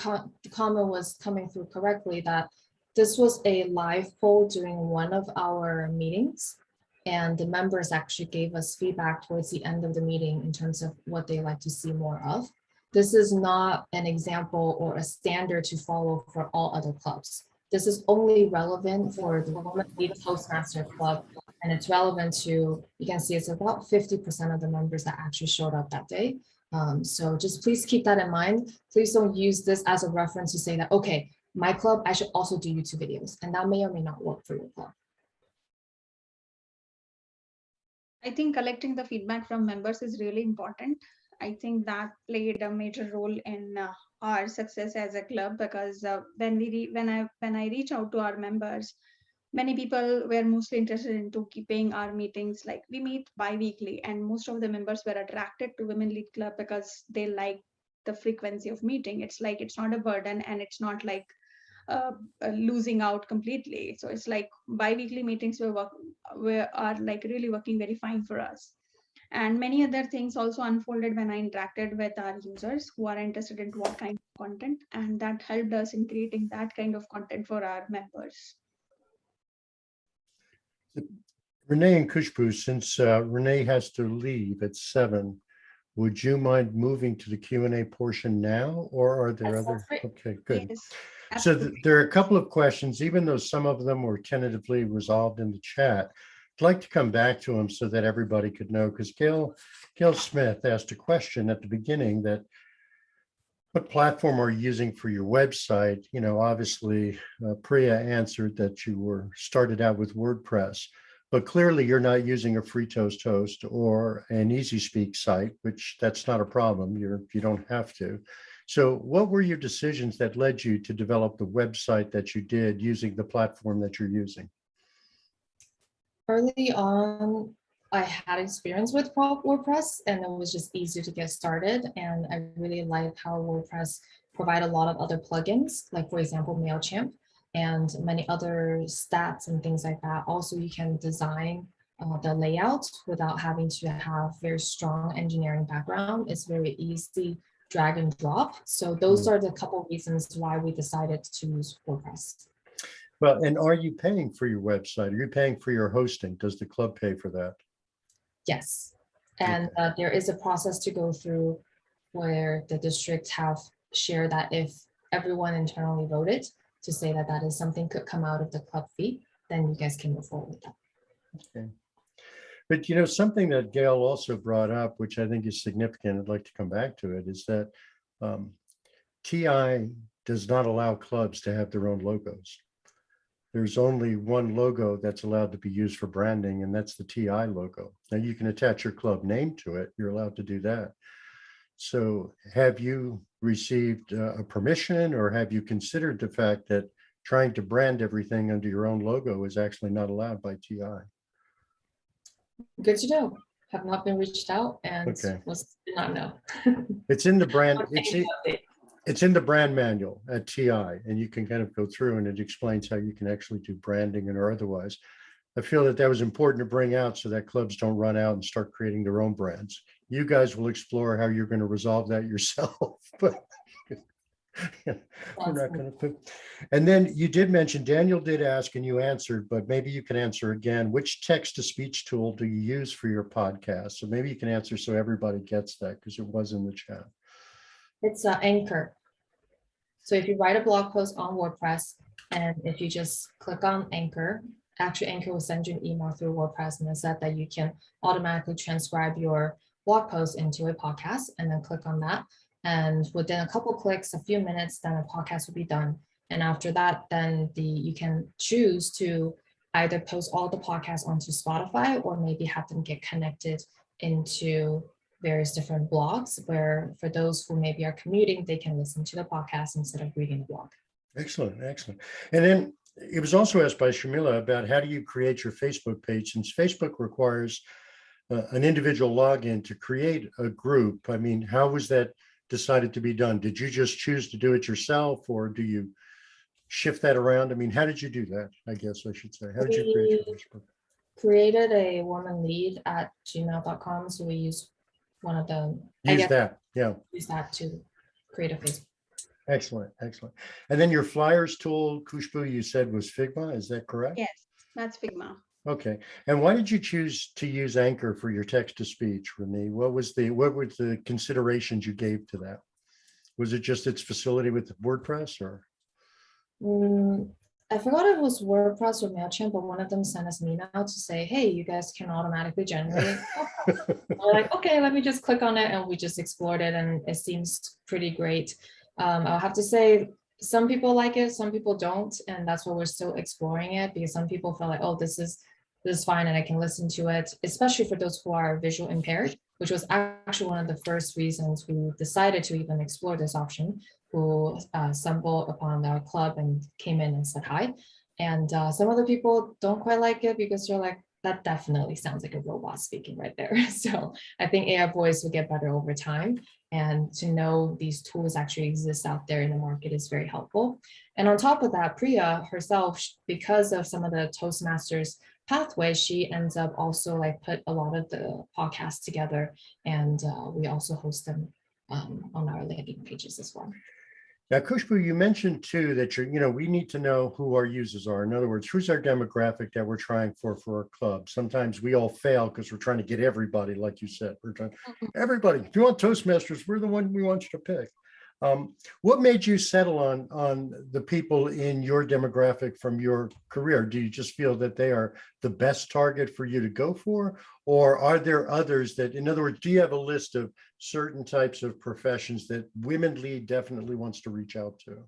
comment was coming through correctly, that this was a live poll during one of our meetings. And the members actually gave us feedback towards the end of the meeting in terms of what they like to see more of. This is not an example or a standard to follow for all other clubs. This is only relevant for the Women LEAD Toastmaster Club. And it's relevant to, you can see it's about 50% of the members that actually showed up that day. So just please keep that in mind. Please don't use this as a reference to say that, okay, my club, I should also do YouTube videos, and that may or may not work for your club. I think collecting the feedback from members is really important. I think that played a major role in our success as a club, because when I reach out to our members, many people were mostly interested into keeping our meetings, like we meet bi-weekly, and most of the members were attracted to Women Lead Club because they like the frequency of meeting. It's like it's not a burden, and it's not like losing out completely. So it's like bi-weekly meetings are like really working very fine for us. And many other things also unfolded when I interacted with our users who are interested in what kind of content, and that helped us in creating that kind of content for our members. Renee and Khushboo, since Renee has to leave at 7, would you mind moving to the Q&A portion now, or are there That other? sounds great. Okay, good. Yes, So absolutely. there are a couple of questions, even though some of them were tentatively resolved in the chat. I'd like to come back to them so that everybody could know, because Gail Smith asked a question at the beginning that, what platform are you using for your website? You know, obviously, Priya answered that you were started out with WordPress, but clearly you're not using a free Toast host or an Easy Speak site, which that's not a problem. You don't have to. So what were your decisions that led you to develop the website that you did using the platform that you're using? Early on, I had experience with WordPress, and it was just easy to get started. And I really like how WordPress provide a lot of other plugins, like for example, MailChimp and many other stats and things like that. Also, you can design the layout without having to have very strong engineering background. It's very easy drag and drop. So those are the couple reasons why we decided to use WordPress. Well, and are you paying for your website? Are you paying for your hosting? Does the club pay for that? Yes, and there is a process to go through where the district have shared that if everyone internally voted to say that that is something could come out of the club fee, then you guys can move forward with that. Okay. But you know, something that Gail also brought up, which I think is significant, I'd like to come back to it, is that TI does not allow clubs to have their own logos. There's only one logo that's allowed to be used for branding, and that's the TI logo. Now you can attach your club name to it. You're allowed to do that. So have you received a permission, or have you considered the fact that trying to brand everything under your own logo is actually not allowed by TI? Good to know. Have not been reached out and Okay. did not know. It's in the brand. Okay. It's in the brand manual at TI, and you can kind of go through and it explains how you can actually do branding and or otherwise. I feel that that was important to bring out so that clubs don't run out and start creating their own brands. You guys will explore how you're going to resolve that yourself, but we're not going to put. And then you did mention, Daniel did ask and you answered, but maybe you can answer again, which text-to-speech tool do you use for your podcast? So maybe you can answer so everybody gets that, because it was in the chat. It's Anchor. So if you write a blog post on WordPress, and if you just click on Anchor, actually Anchor will send you an email through WordPress, and it said that you can automatically transcribe your blog post into a podcast, and then click on that. And within a couple clicks, a few minutes, then a podcast will be done. And after that, then you can choose to either post all the podcasts onto Spotify, or maybe have them get connected into various different blogs, where for those who maybe are commuting, they can listen to the podcast instead of reading the blog. Excellent, excellent. And then it was also asked by Shamila about how do you create your Facebook page, since Facebook requires an individual login to create a group. I mean, how was that decided to be done? Did you just choose to do it yourself, or do you shift that around? I mean, how did you do that? I guess I should say, how did you create your Facebook? Created a woman lead at gmail.com. So we use one of the, Use that, yeah. Use that to create a Facebook. Excellent, excellent. And then your flyers tool, Khushboo, you said was Figma, is that correct? Yes, that's Figma. Okay. And why did you choose to use Anchor for your text-to-speech, Renee? What were the considerations you gave to that? Was it just its facility with WordPress, or? I forgot if it was WordPress or MailChimp, but one of them sent us an email to say, hey, you guys can automatically generate. We're like, okay, let me just click on it, and we just explored it, and it seems pretty great. I'll have to say, some people like it, some people don't, and that's why we're still exploring it, because some people feel like, oh, this is fine and I can listen to it, especially for those who are visual impaired, which was actually one of the first reasons we decided to even explore this option, who stumbled upon our club and came in and said hi. And some other people don't quite like it because they're like, that definitely sounds like a robot speaking right there. So I think AI voice will get better over time. And to know these tools actually exist out there in the market is very helpful. And on top of that, Priya herself, because of some of the Toastmasters pathway, she ends up also like put a lot of the podcasts together, and we also host them on our landing pages as well. Now, Khushboo, you mentioned too that we need to know who our users are. In other words, who's our demographic that we're trying for our club. Sometimes we all fail because we're trying to get everybody, like you said. We're trying everybody. If you want Toastmasters, we're the one we want you to pick. What made you settle on the people in your demographic from your career? Do you just feel that they are the best target for you to go for? Or are there others that, in other words, do you have a list of certain types of professions that Women Lead definitely wants to reach out to?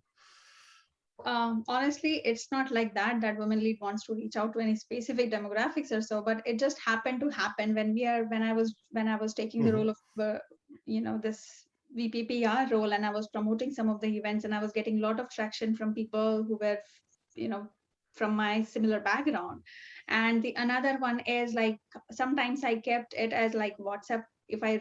Honestly, it's not like that Women Lead wants to reach out to any specific demographics or so, but it just happened to happen when I was taking the role of this VPPR role, and I was promoting some of the events, and I was getting a lot of traction from people who were from my similar background. And the another one is like, sometimes I kept it as like WhatsApp. If I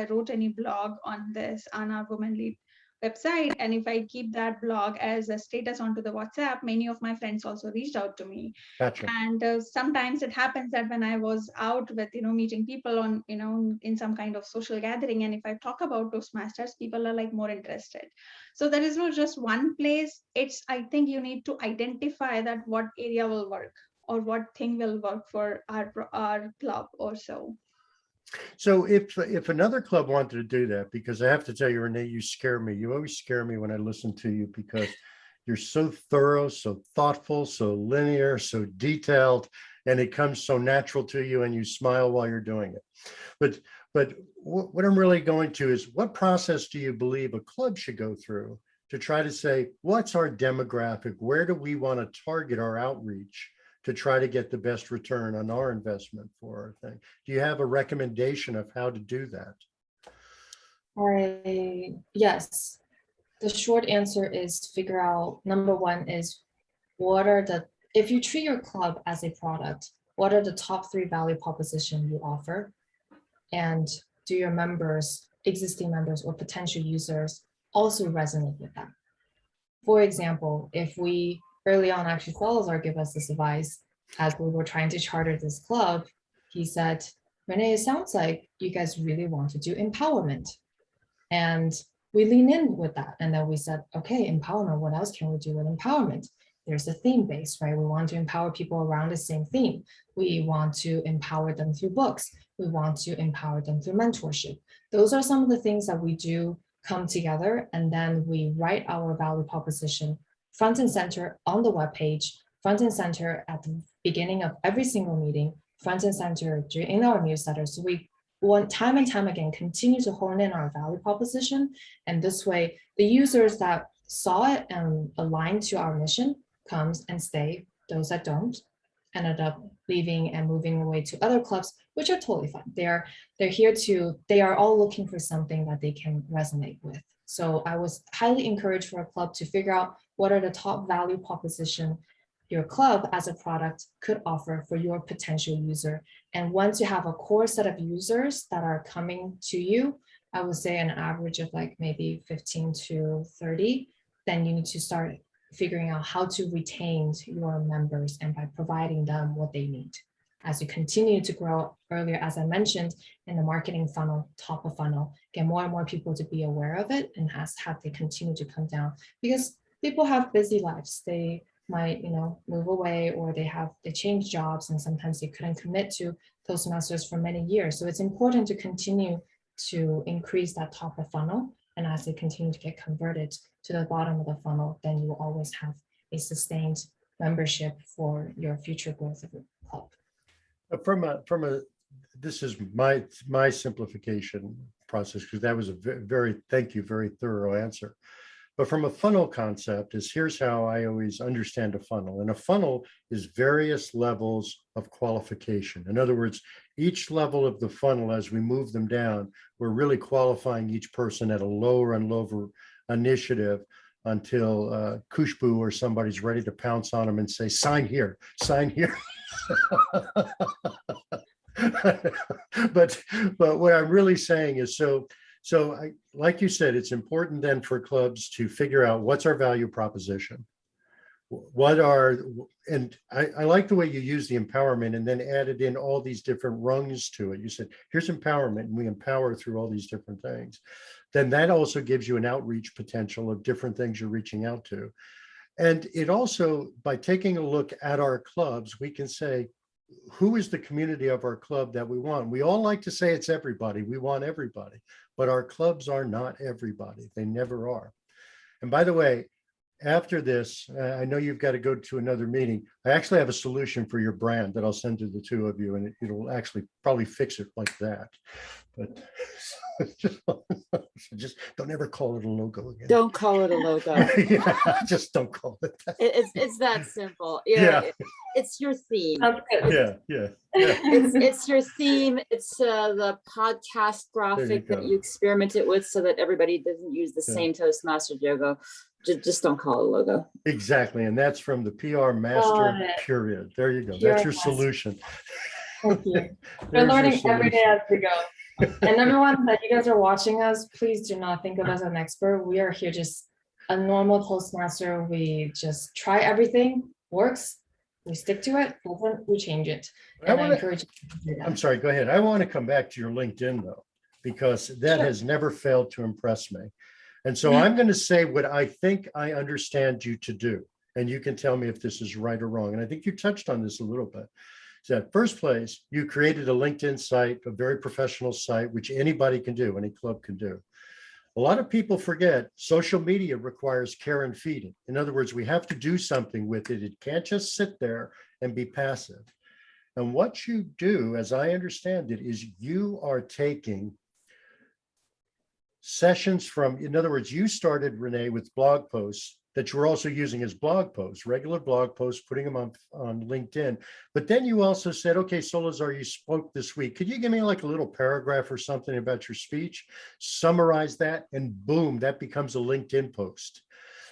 wrote any blog on our Women Lead website, and if I keep that blog as a status onto the WhatsApp, many of my friends also reached out to me. Gotcha. And sometimes it happens that when I was out with meeting people on in some kind of social gathering, and if I talk about Toastmasters, people are like more interested. So there is not just one place. I think you need to identify that what area will work or what thing will work for our club or so. So if another club wanted to do that, because I have to tell you, Renee, you scare me. You always scare me when I listen to you, because you're so thorough, so thoughtful, so linear, so detailed, and it comes so natural to you, and you smile while you're doing it. But what I'm really going to is, what process do you believe a club should go through to try to say, what's our demographic? Where do we want to target our outreach to try to get the best return on our investment for our thing? Do you have a recommendation of how to do that? Yes. The short answer is to figure out, number one is, if you treat your club as a product, what are the top 3 value propositions you offer? And do your members, existing members or potential users, also resonate with that? For example, if we early on, actually Salazar gave us this advice as we were trying to charter this club. He said, Renee, it sounds like you guys really want to do empowerment. And we lean in with that. And then we said, okay, empowerment, what else can we do with empowerment? There's a theme base, right? We want to empower people around the same theme. We want to empower them through books. We want to empower them through mentorship. Those are some of the things that we do come together, and then we write our value proposition front and center on the webpage, front and center at the beginning of every single meeting, front and center in our newsletter. So we want time and time again, continue to hone in our value proposition. And this way, the users that saw it and aligned to our mission comes and stay. Those that don't ended up leaving and moving away to other clubs, which are totally fine. They're here they are all looking for something that they can resonate with. So I was highly encouraged for a club to figure out what are the top value proposition your club as a product could offer for your potential user. And once you have a core set of users that are coming to you, I would say an average of like maybe 15 to 30, then you need to start figuring out how to retain your members and by providing them what they need. As you continue to grow earlier, as I mentioned, in the marketing funnel, top of funnel, get more and more people to be aware of it, and have they continue to come down, because people have busy lives. They might, move away, or they change jobs, and sometimes they couldn't commit to Toastmasters for many years. So it's important to continue to increase that top of funnel. And as they continue to get converted to the bottom of the funnel, then you will always have a sustained membership for your future growth of your club. This is my simplification process, because that was a thank you, very thorough answer. But from a funnel concept is, here's how I always understand a funnel. And a funnel is various levels of qualification. In other words, each level of the funnel, as we move them down, we're really qualifying each person at a lower and lower initiative until Khushboo or somebody's ready to pounce on them and say, sign here, sign here. But what I'm really saying is, like you said, it's important then for clubs to figure out what's our value proposition. And I like the way you use the empowerment and then added in all these different rungs to it. You said, here's empowerment, and we empower through all these different things. Then that also gives you an outreach potential of different things you're reaching out to. And it also, by taking a look at our clubs, we can say, who is the community of our club that we want? We all like to say it's everybody. We want everybody, but our clubs are not everybody. They never are. And by the way, after this, I know you've got to go to another meeting. I actually have a solution for your brand that I'll send to the two of you, and it'll actually probably fix it like that. But just don't ever call it a logo again. Don't call it a logo. Yeah, just don't call it that. It's that simple. Yeah. It's your theme. Yeah. It's your theme. It's the podcast graphic go. that you experimented with so that everybody doesn't use the same Toastmaster logo. Just don't call it a logo. Exactly. And that's from the PR master period. There you go. That's your solution. Thank you. We're learning every day as we go. And everyone that you guys are watching us, please do not think of us as an expert. We are here just a normal Toastmaster. We just try everything, works, we stick to it, doesn't, we change it. And I encourage you to do that. I'm sorry, go ahead. I want to come back to your LinkedIn though, because that has never failed to impress me. And so I'm going to say what I think I understand you to do, and you can tell me if this is right or wrong. And I think you touched on this a little bit. So at first place, you created a LinkedIn site, a very professional site, which anybody can do, any club can do. A lot of people forget social media requires care and feeding. In other words, we have to do something with it. It can't just sit there and be passive. And what you do, as I understand it, is you are taking sessions from, in other words, you started, Renee, with blog posts that you were also using as blog posts, regular blog posts, putting them on LinkedIn. But then you also said, okay, Salazar, you spoke this week. Could you give me like a little paragraph or something about your speech? Summarize that, and boom, that becomes a LinkedIn post.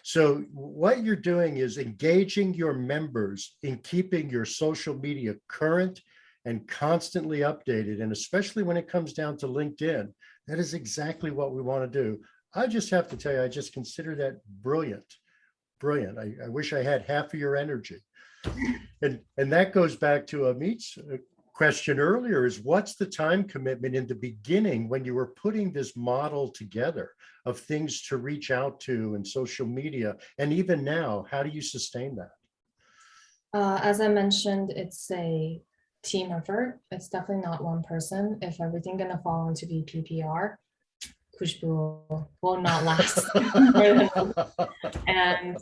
So what you're doing is engaging your members in keeping your social media current and constantly updated. And especially when it comes down to LinkedIn, that is exactly what we want to do. I just have to tell you, I just consider that brilliant. Brilliant. I wish I had half of your energy. And that goes back to Amit's question earlier, is what's the time commitment in the beginning when you were putting this model together of things to reach out to and social media? And even now, how do you sustain that? As I mentioned, it's a team effort. It's definitely not one person. If everything gonna fall into VPPR, Khushboo will not last. And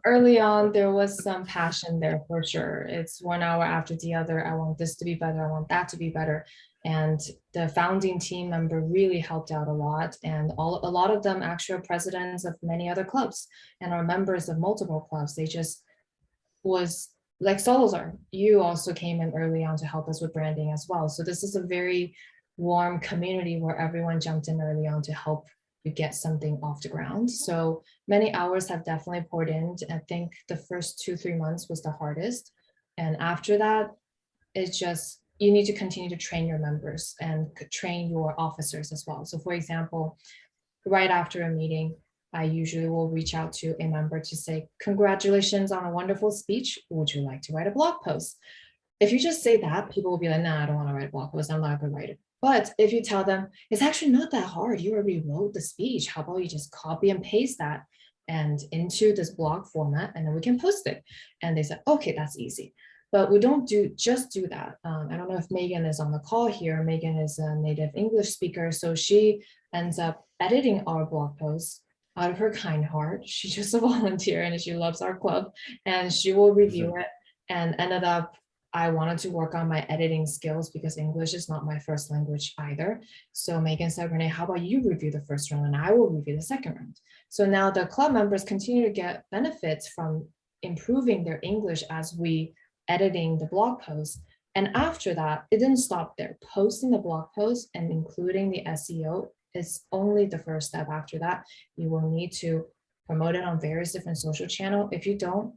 early on, there was some passion there for sure. It's 1 hour after the other. I want this to be better. I want that to be better. And the founding team member really helped out a lot. And a lot of them actually are presidents of many other clubs and are members of multiple clubs. They just was like Salazar. You also came in early on to help us with branding as well. So this is a very warm community where everyone jumped in early on to help you get something off the ground. So many hours have definitely poured in. I think the first 2-3 months was the hardest. And after that, it's just, you need to continue to train your members and train your officers as well. So for example, right after a meeting, I usually will reach out to a member to say, congratulations on a wonderful speech. Would you like to write a blog post? If you just say that, people will be like, nah, I don't want to write a blog post. I'm not going to write it. But if you tell them, it's actually not that hard. You already wrote the speech. How about you just copy and paste that and into this blog format, and then we can post it. And they said, okay, that's easy. But we don't just do that. I don't know if Megan is on the call here. Megan is a native English speaker. So she ends up editing our blog posts, out of her kind heart. She's just a volunteer and she loves our club, and she will review it. And ended up, I wanted to work on my editing skills because English is not my first language either. So Megan said, Renee, how about you review the first round and I will review the second round. So now the club members continue to get benefits from improving their English as we editing the blog posts. And after that, it didn't stop there. Posting the blog post and including the SEO is only the first step. After that, you will need to promote it on various different social channels. If you don't,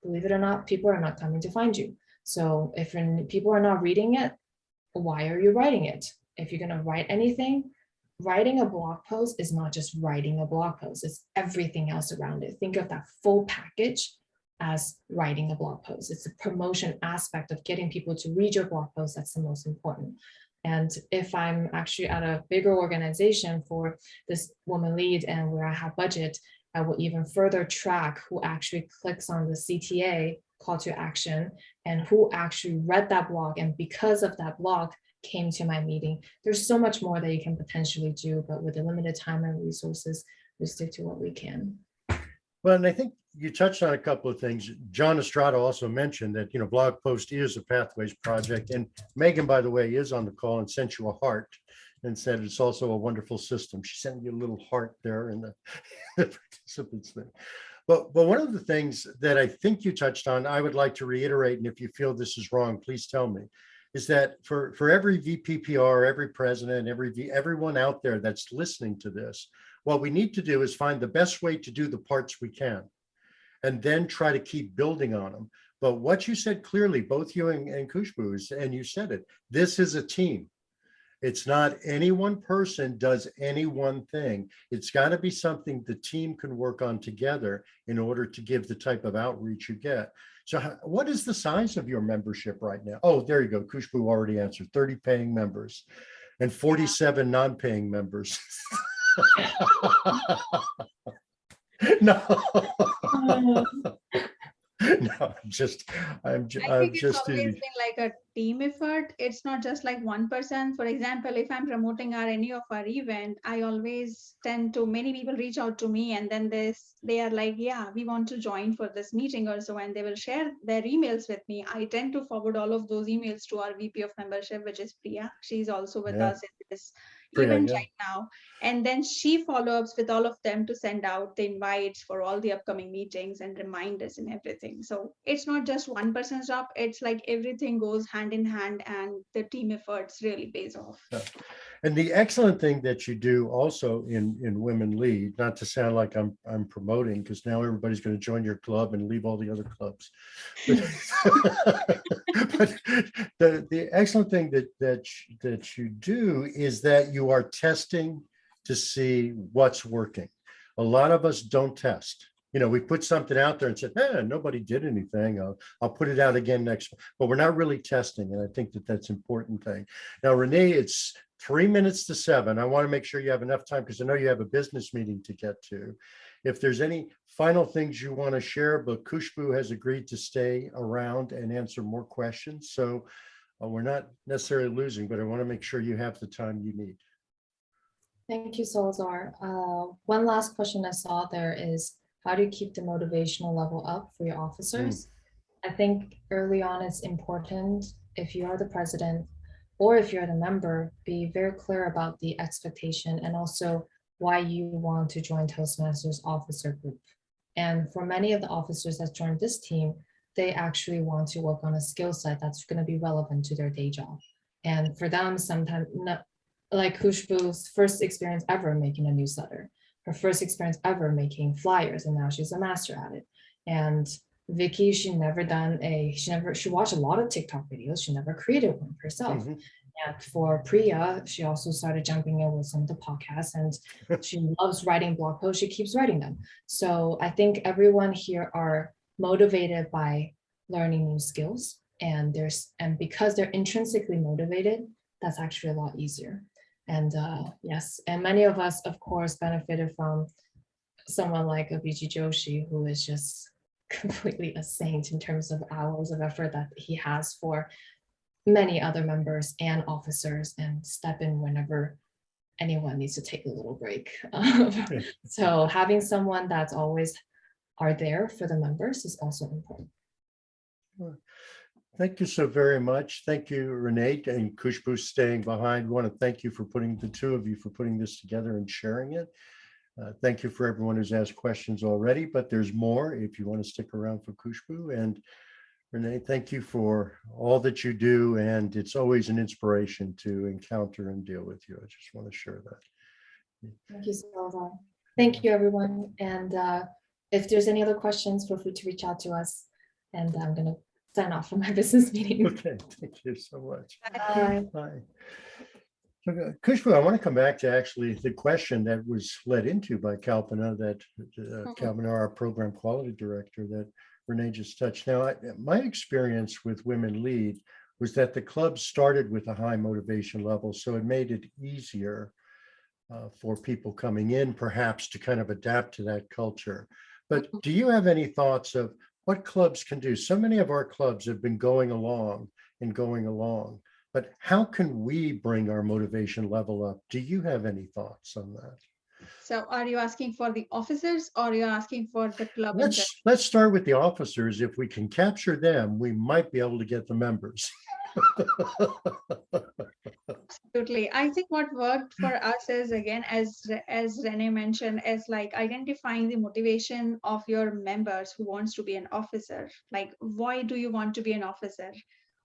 believe it or not, people are not coming to find you. So if people are not reading it, why are you writing it? If you're going to write anything, writing a blog post is not just writing a blog post, it's everything else around it. Think of that full package as writing a blog post. It's the promotion aspect of getting people to read your blog post that's the most important. And if I'm actually at a bigger organization for this Women Lead and where I have budget, I will even further track who actually clicks on the CTA call to action and who actually read that blog. And because of that blog came to my meeting. There's so much more that you can potentially do, but with the limited time and resources, we stick to what we can. Well, and I think you touched on a couple of things. John Estrada also mentioned that, blog post is a Pathways project. And Megan, by the way, is on the call and sent you a heart and said it's also a wonderful system. She sent you a little heart there in the participants thing. But one of the things that I think you touched on, I would like to reiterate, and if you feel this is wrong, please tell me, is that for every VPPR, every president, everyone out there that's listening to this, what we need to do is find the best way to do the parts we can, and then try to keep building on them. But what you said clearly, both you and Khushboo, and you said it, this is a team. It's not any one person does any one thing. It's got to be something the team can work on together in order to give the type of outreach you get. So what is the size of your membership right now? Oh, there you go. Khushboo already answered. 30 paying members and 47 non-paying members. No. No, I'm just I think it's always been like a team effort. It's not just like one person. For example, if I'm promoting any of our event, I always tend to, many people reach out to me and then they are like, yeah, we want to join for this meeting or so, and they will share their emails with me. I tend to forward all of those emails to our VP of membership, which is Priya. She's also with us in this event right now. And then she follow-ups with all of them to send out the invites for all the upcoming meetings and reminders and everything. So it's not just one person's job. It's like everything goes hand in hand and the team efforts really pays off. And the excellent thing that you do also in Women Lead, not to sound like I'm promoting, because now everybody's going to join your club and leave all the other clubs. But the excellent thing that you do is that you are testing to see what's working. A lot of us don't test. We put something out there and said, nobody did anything. I'll put it out again next, but we're not really testing. And I think that's an important thing. Now, Renee, it's 3 minutes to 7. I want to make sure you have enough time because I know you have a business meeting to get to. If there's any final things you want to share, but Khushboo has agreed to stay around and answer more questions. So we're not necessarily losing, but I want to make sure you have the time you need. Thank you, Salazar. One last question I saw there is, how do you keep the motivational level up for your officers? I think early on it's important, if you are the president or if you're the member, be very clear about the expectation and also why you want to join Toastmasters officer group. And for many of the officers that joined this team, they actually want to work on a skill set that's going to be relevant to their day job. And for them, sometimes, like Khushboo's first experience ever making a newsletter, her first experience ever making flyers, and now she's a master at it. And Vicky, she watched a lot of TikTok videos. She never created one herself. And for Priya, she also started jumping in with some of the podcasts, and she loves writing blog posts. She keeps writing them. So I think everyone here are motivated by learning new skills, and because they're intrinsically motivated, that's actually a lot easier. And yes, and many of us, of course, benefited from someone like Abhijit Joshi, who is just completely a saint in terms of hours of effort that he has for many other members and officers, and step in whenever anyone needs to take a little break. So having someone that's always are there for the members is also important. Thank you so very much. Thank you, Renee and Khushboo staying behind. We want to thank you for putting the two of you for putting this together and sharing it. Thank you for everyone who's asked questions already, but there's more if you want to stick around for Khushboo. And Renee, thank you for all that you do. And it's always an inspiration to encounter and deal with you. I just want to share that. Thank you, Salazar. Thank you, everyone. And if there's any other questions, feel free to reach out to us. And I'm going to sign off from my business meeting. Okay, thank you so much. Bye. Bye. So, Khushboo, I want to come back to actually the question that was led into by Kalpana, that Kalpana, our program quality director, that Renee just touched. Now, my experience with Women Lead was that the club started with a high motivation level, so it made it easier for people coming in, perhaps, to kind of adapt to that culture. But do you have any thoughts of what clubs can do? So many of our clubs have been going along, but how can we bring our motivation level up? Do you have any thoughts on that? So are you asking for the officers or you're asking for the club? Let's start with the officers. If we can capture them, we might be able to get the members. Absolutely. I think what worked for us is, again, as Renee mentioned, is like identifying the motivation of your members who wants to be an officer. Like, why do you want to be an officer?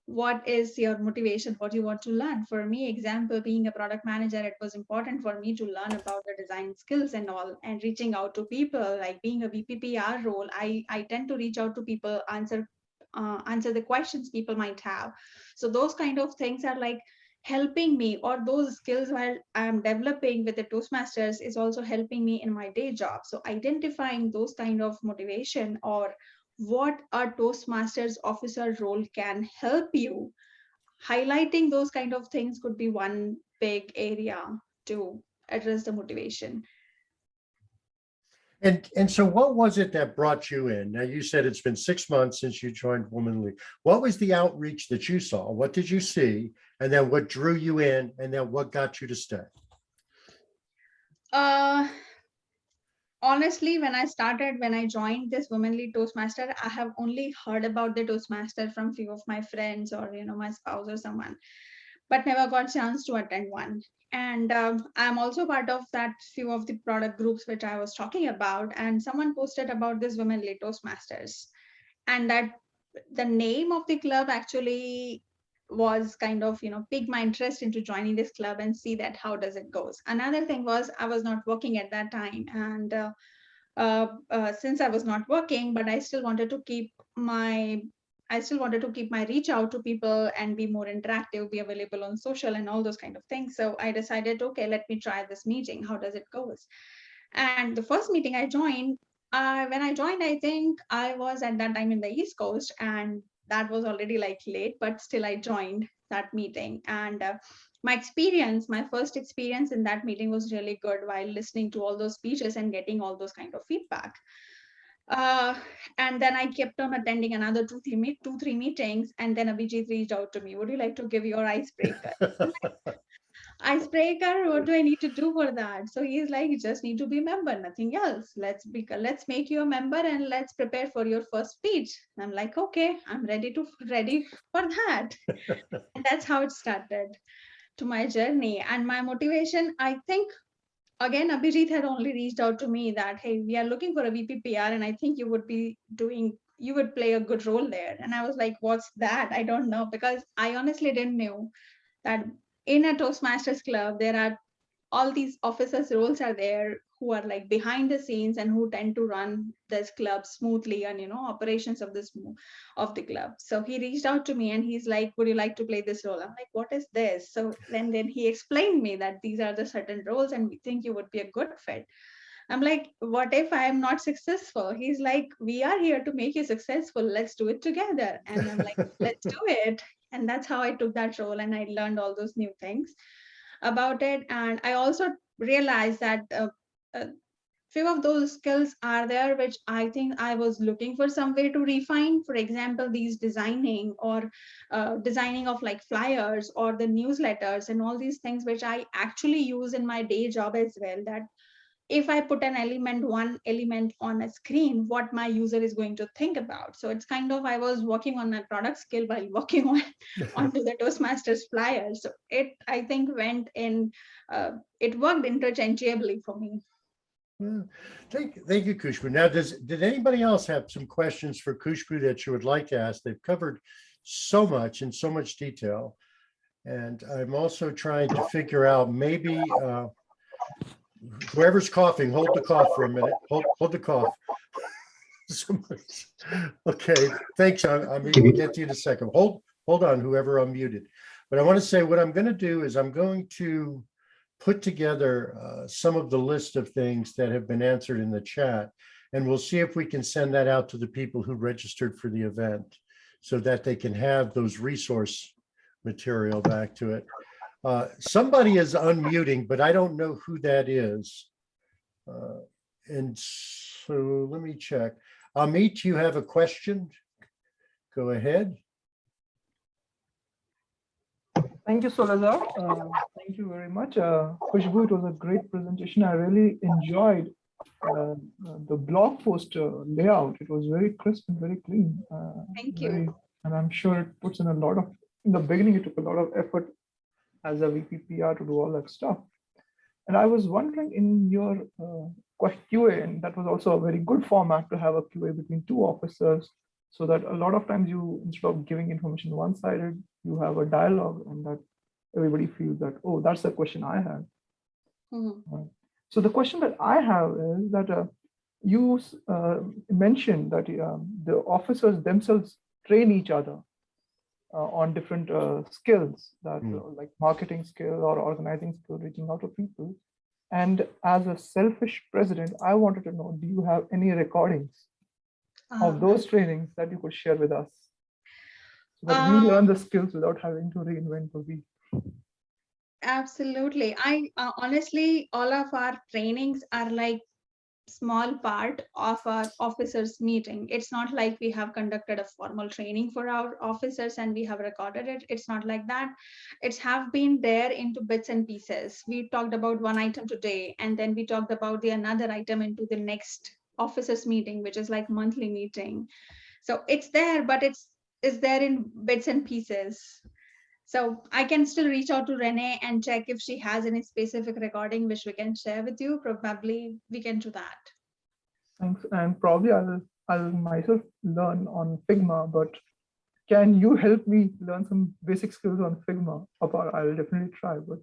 What is your motivation? What you want to learn? For me, example, being a product manager, it was important for me to learn about the design skills and all, and reaching out to people. Like being a VPPR role, I tend to reach out to people, answer the questions people might have. So those kind of things are like helping me, or those skills while I'm developing with the Toastmasters is also helping me in my day job. So identifying those kind of motivation, or what a Toastmasters officer role can help you, highlighting those kind of things could be one big area to address the motivation. And so what was it that brought you in? Now, you said it's been 6 months since you joined Women Lead. What was the outreach that you saw? What did you see? And then what drew you in? And then what got you to stay? Honestly, when I joined this Women Lead Toastmaster, I have only heard about the Toastmaster from few of my friends, or my spouse or someone, but never got a chance to attend one. And I'm also part of that few of the product groups which I was talking about, and someone posted about this Women LEAD Toastmasters, and that the name of the club actually was kind of piqued my interest into joining this club and see that how does it goes. Another thing was I was not working at that time, and since I was not working, but I still wanted to keep my reach out to people and be more interactive, be available on social and all those kind of things. So I decided, okay, let me try this meeting. How does it go? And the first meeting I joined, when I joined, I think I was at that time in the East Coast, and that was already like late, but still I joined that meeting. And my first experience in that meeting was really good, while listening to all those speeches and getting all those kind of feedback. And then I kept on attending another two, three meetings. And then Abhijit reached out to me. Would you like to give your icebreaker? Icebreaker, what do I need to do for that? So he's like, you just need to be a member, nothing else. Let's make you a member and let's prepare for your first speech. And I'm like, okay, I'm ready for that. And that's how it started to my journey. And my motivation, I think, again, Abhijit had only reached out to me that, hey, we are looking for a VPPR, and I think you would play a good role there. And I was like, what's that? I don't know, because I honestly didn't know that in a Toastmasters club, there are all these officers roles are there who are like behind the scenes and who tend to run this club smoothly, and operations of the club. So he reached out to me and he's like, would you like to play this role? I'm like, what is this? So then he explained me that these are the certain roles and we think you would be a good fit. I'm like, what if I am not successful? He's like, we are here to make you successful. Let's do it together. And I'm like, let's do it. And that's how I took that role, and I learned all those new things about it. And I also realized that few of those skills are there, which I think I was looking for some way to refine. For example, these designing or designing of like flyers or the newsletters and all these things, which I actually use in my day job as well. That if I put one element on a screen, what my user is going to think about. So it's kind of, I was working on my product skill while working on onto the Toastmasters flyer. So I think it worked interchangeably for me. Well, thank you, Khushboo. Now, did anybody else have some questions for Khushboo that you would like to ask? They've covered so much in so much detail. And I'm also trying to figure out maybe whoever's coughing, hold the cough for a minute. Hold the cough. Okay, thanks. I mean, we'll get to you in a second. Hold on, whoever unmuted. But I want to say what I'm going to do is I'm going to put together some of the list of things that have been answered in the chat, and we'll see if we can send that out to the people who registered for the event so that they can have those resource material back to it. Somebody is unmuting, but I don't know who that is. And so let me check. Amit, you have a question? Go ahead. Thank you, Salazar. Thank you very much. Khushboo, it was a great presentation. I really enjoyed the blog post layout. It was very crisp and very clean. Thank you. And I'm sure it puts in a lot of, in the beginning, it took a lot of effort as a VPPR to do all that stuff. And I was wondering in your QA, and that was also a very good format to have a QA between two officers, so that a lot of times you, instead of giving information one-sided, you have a dialogue and that everybody feels that, oh, that's the question I had. Mm-hmm. So the question that I have is that you mentioned that the officers themselves train each other on different skills, that like marketing skill or organizing skill, reaching out to people. And as a selfish president, I wanted to know, do you have any recordings of those trainings that you could share with us, so that we learn the skills without having to reinvent the wheel? Absolutely. I honestly, all of our trainings are like small part of our officers meeting. It's not like we have conducted a formal training for our officers and we have recorded it. It's not like that. It's have been there into bits and pieces. We talked about one item today, and then we talked about the another item into the next officers meeting, which is like monthly meeting. So it's there, but it's there in bits and pieces. So I can still reach out to Renee and check if she has any specific recording which we can share with you. Probably we can do that. Thanks. And probably I'll myself learn on Figma, but can you help me learn some basic skills on Figma? I'll definitely try, but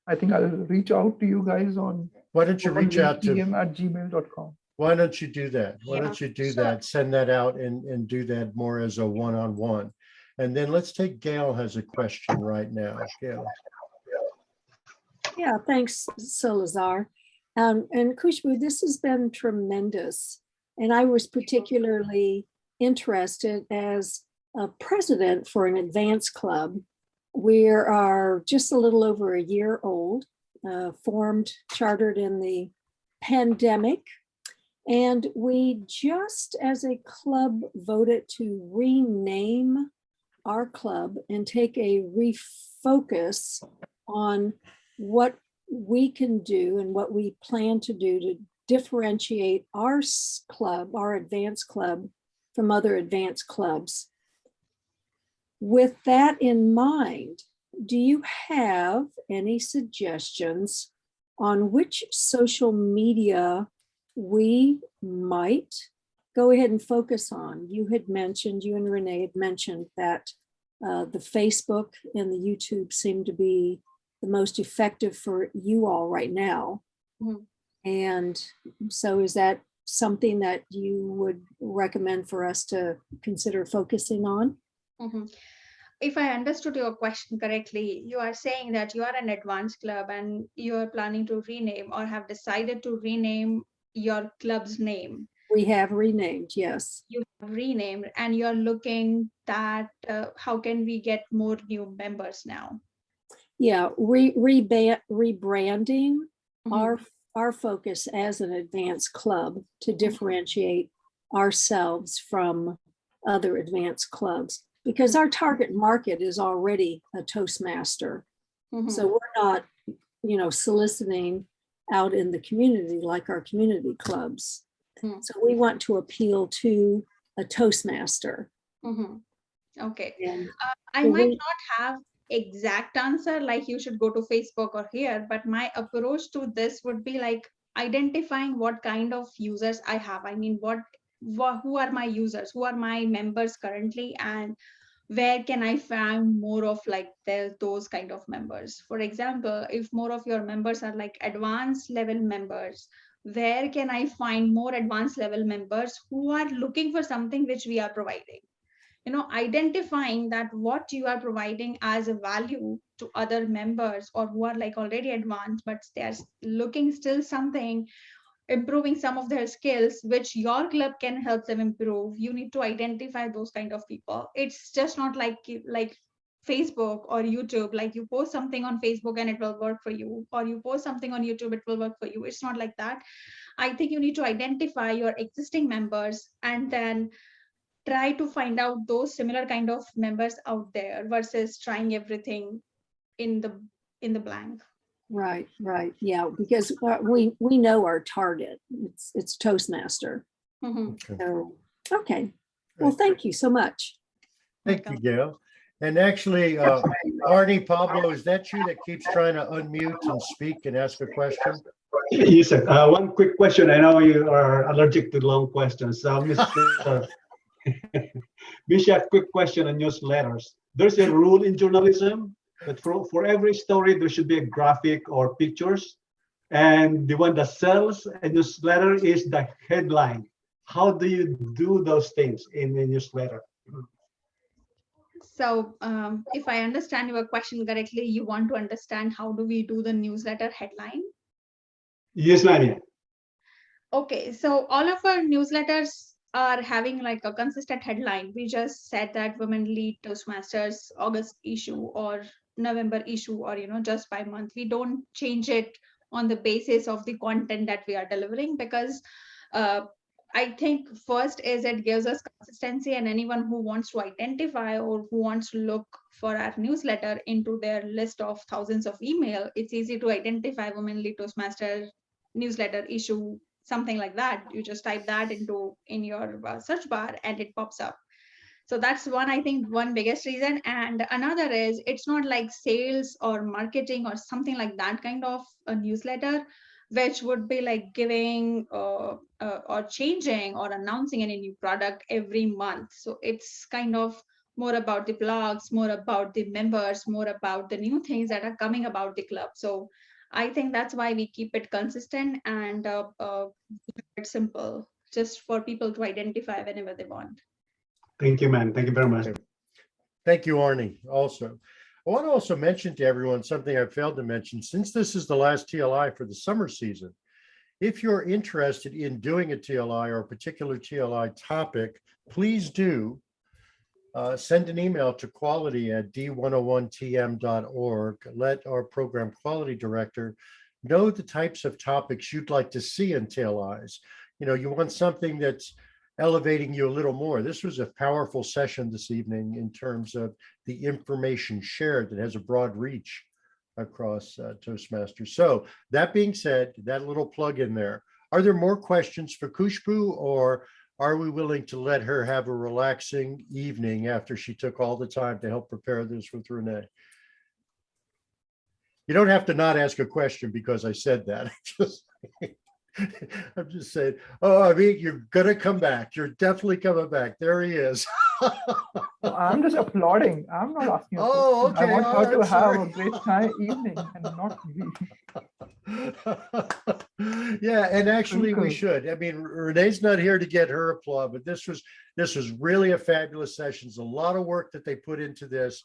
I think I'll reach out to you guys on. Why don't you reach out to @gmail.com. Why don't you do that? Why don't you do sure. that? Send that out and do that more as a one-on-one. And then let's take Gail has a question right now. Gail. Yeah, thanks, Salazar. And Khushboo, this has been tremendous. And I was particularly interested as a president for an advanced club. We are just a little over a year old, formed, chartered in the pandemic. And we just as a club voted to rename our club and take a refocus on what we can do and what we plan to do to differentiate our club, our advanced club, from other advanced clubs. With that in mind, do you have any suggestions on which social media we might go ahead and focus on? You had mentioned, you and Renee had mentioned that the Facebook and the YouTube seem to be the most effective for you all right now. Mm-hmm. And so is that something that you would recommend for us to consider focusing on? Mm-hmm. If I understood your question correctly, you are saying that you are an advanced club and you are planning to rename or have decided to rename your club's name. We have renamed, yes. You have renamed and you're looking at how can we get more new members now? Yeah, rebranding Mm-hmm. our focus as an advanced club to differentiate ourselves from other advanced clubs, because our target market is already a Toastmaster. Mhm. So we're not, soliciting out in the community like our community clubs. Hmm. So we want to appeal to a Toastmaster. Mhm. Okay. And I so might we- not have exact answer like you should go to Facebook or here, but my approach to this would be like identifying what kind of users I have. I mean, who are my users, who are my members currently, and where can I find more of like those kind of members. For example, if more of your members are like advanced level members, where can I find more advanced level members who are looking for something which we are providing? Identifying that what you are providing as a value to other members or who are like already advanced, but they're looking still something, improving some of their skills, which your club can help them improve. You need to identify those kind of people. It's just not like Facebook or YouTube, like you post something on Facebook and it will work for you, or you post something on YouTube, it will work for you. It's not like that. I think you need to identify your existing members and then try to find out those similar kind of members out there versus trying everything in the blank. right, yeah, because we know our target. It's Toastmaster. Mhm. Okay. So, okay. Well, Right. thank you so much. Thank you, Gail. And actually, Arnie, Pablo, is that you that keeps trying to unmute and speak and ask a question? Yes, sir. One quick question. I know you are allergic to long questions. Mr. Bishop, quick question on newsletters. There's a rule in journalism that for every story, there should be a graphic or pictures. And the one that sells a newsletter is the headline. How do you do those things in a newsletter? So if I understand your question correctly, you want to understand how do we do the newsletter headline? Yes, ma'am. Okay, so all of our newsletters are having like a consistent headline. We just said that Women LEAD Toastmasters August issue or November issue, or just by month. We don't change it on the basis of the content that we are delivering, because I think first is it gives us consistency, and anyone who wants to identify or who wants to look for our newsletter into their list of thousands of email, it's easy to identify Women LEAD Toastmasters newsletter issue, something like that. You just type that in your search bar and it pops up. So that's I think one biggest reason. And another is it's not like sales or marketing or something like that kind of a newsletter, which would be like giving or changing or announcing any new product every month. So it's kind of more about the blogs, more about the members, more about the new things that are coming about the club. So I think that's why we keep it consistent and it's simple, just for people to identify whenever they want. Thank you, ma'am. Thank you very much. Okay. Thank you, Arnie. Also, I want to also mention to everyone something I failed to mention. Since this is the last TLI for the summer season, if you're interested in doing a TLI or a particular TLI topic, please do send an email to quality@d101tm.org. Let our program quality director know the types of topics you'd like to see in TLIs. You want something that's elevating you a little more. This was a powerful session this evening in terms of the information shared that has a broad reach across Toastmasters. So that being said, that little plug in there. Are there more questions for Khushboo, or are we willing to let her have a relaxing evening after she took all the time to help prepare this with Renee? You don't have to not ask a question because I said that. I'm just saying, I mean, you're going to come back. You're definitely coming back. There he is. I'm just applauding. I'm not asking. Oh, okay. I want her to I'm have sorry. a great evening and not me. Yeah, and actually we Cool. should. I mean, Renee's not here to get her applaud, but this was really a fabulous session. It's a lot of work that they put into this.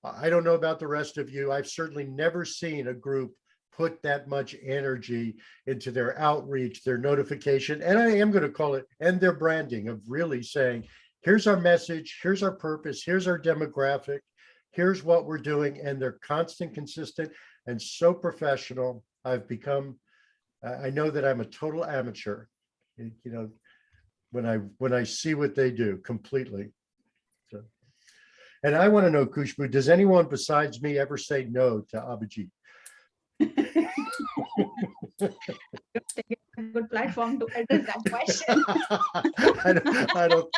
I don't know about the rest of you. I've certainly never seen a group put that much energy into their outreach, their notification, and I am going to call it, and their branding of really saying, here's our message, here's our purpose, here's our demographic, here's what we're doing. And they're constant, consistent, and so professional. I've become I know that I'm a total amateur, you know, when I see what they do completely. So, and I want to know, Khushboo, does anyone besides me ever say no to Abhijit? A good platform to address that question. I don't,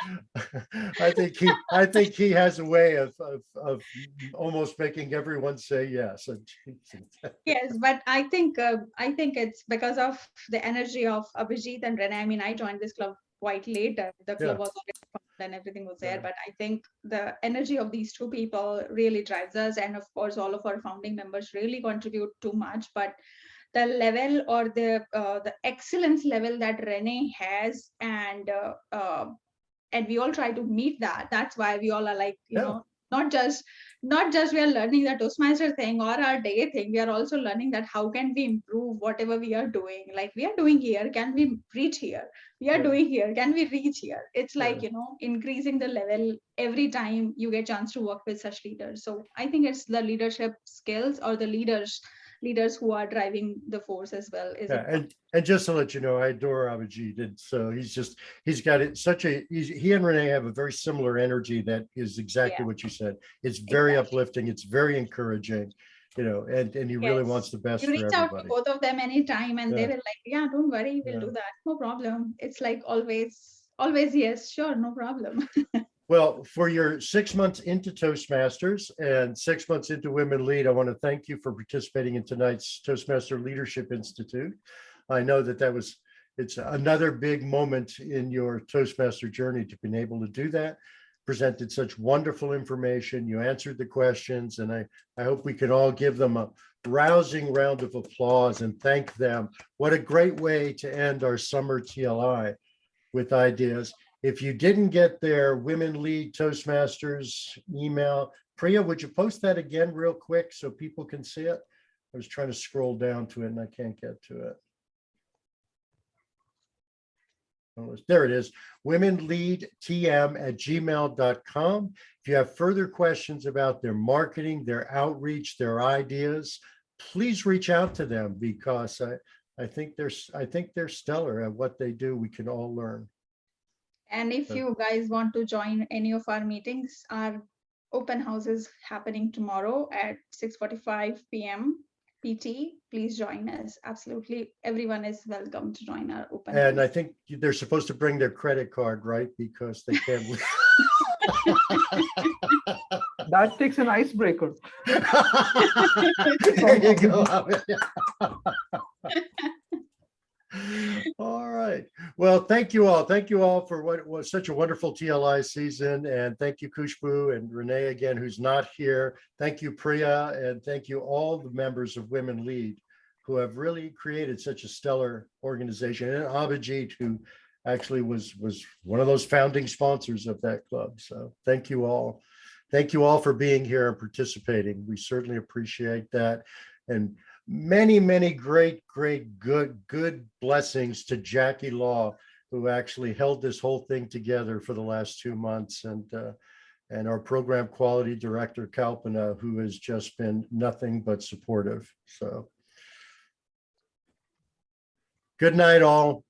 I think he has a way of almost making everyone say yes. Yes, but I think it's because of the energy of Abhijit and Renee. I mean, I joined this club quite late. The club was already formed and everything was there. Yeah. But I think the energy of these two people really drives us, and of course, all of our founding members really contribute too much. But the level or the excellence level that Renee has, and we all try to meet that. That's why we all are like, you Yeah. know, not just we are learning the Toastmaster thing or our day thing. We are also learning that how can we improve whatever we are doing. Like we are doing here, can we reach here? We are Yeah. doing here, can we reach here? It's like, Yeah. you know, increasing the level every time you get a chance to work with such leaders. So I think it's the leadership skills or the leaders who are driving the force as well. Is Yeah, and just to let you know, I adore Abhijit, and so he's got it such a he and Renee have a very similar energy that is exactly what you said. It's very Exactly. uplifting, it's very encouraging, you know, and he really wants the best You for reach out to everybody. both of them anytime and they Yeah. will like, yeah, don't worry, we'll Yeah. do that. No problem. It's like always yes, sure, no problem. Well, for your 6 months into Toastmasters and 6 months into Women Lead, I want to thank you for participating in tonight's Toastmaster Leadership Institute. I know that it's another big moment in your Toastmaster journey to be able to do that, presented such wonderful information. You answered the questions, and I hope we can all give them a rousing round of applause and thank them. What a great way to end our summer TLI with ideas. If you didn't get their Women Lead Toastmasters email, Priya, would you post that again real quick so people can see it? I was trying to scroll down to it and I can't get to it. Oh, there it is, womenleadtm@gmail.com. If you have further questions about their marketing, their outreach, their ideas, please reach out to them, because I think they're stellar at what they do. We can all learn. And if you guys want to join any of our meetings, our open house is happening tomorrow at 6:45 p.m. PT. Please join us. Absolutely, everyone is welcome to join our open And I house. think they're supposed to bring their credit card, right? Because they can't. That takes an icebreaker. There you go. All right. Well, thank you all. Thank you all for what was such a wonderful TLI season. And thank you, Khushboo and Renee again, who's not here. Thank you, Priya. And thank you all the members of Women Lead who have really created such a stellar organization. And Abhijit, who actually was one of those founding sponsors of that club. So thank you all. Thank you all for being here and participating. We certainly appreciate that. And many great good blessings to Jackie Law, who actually held this whole thing together for the last 2 months, and our program quality director Kalpana, who has just been nothing but supportive. So good night all.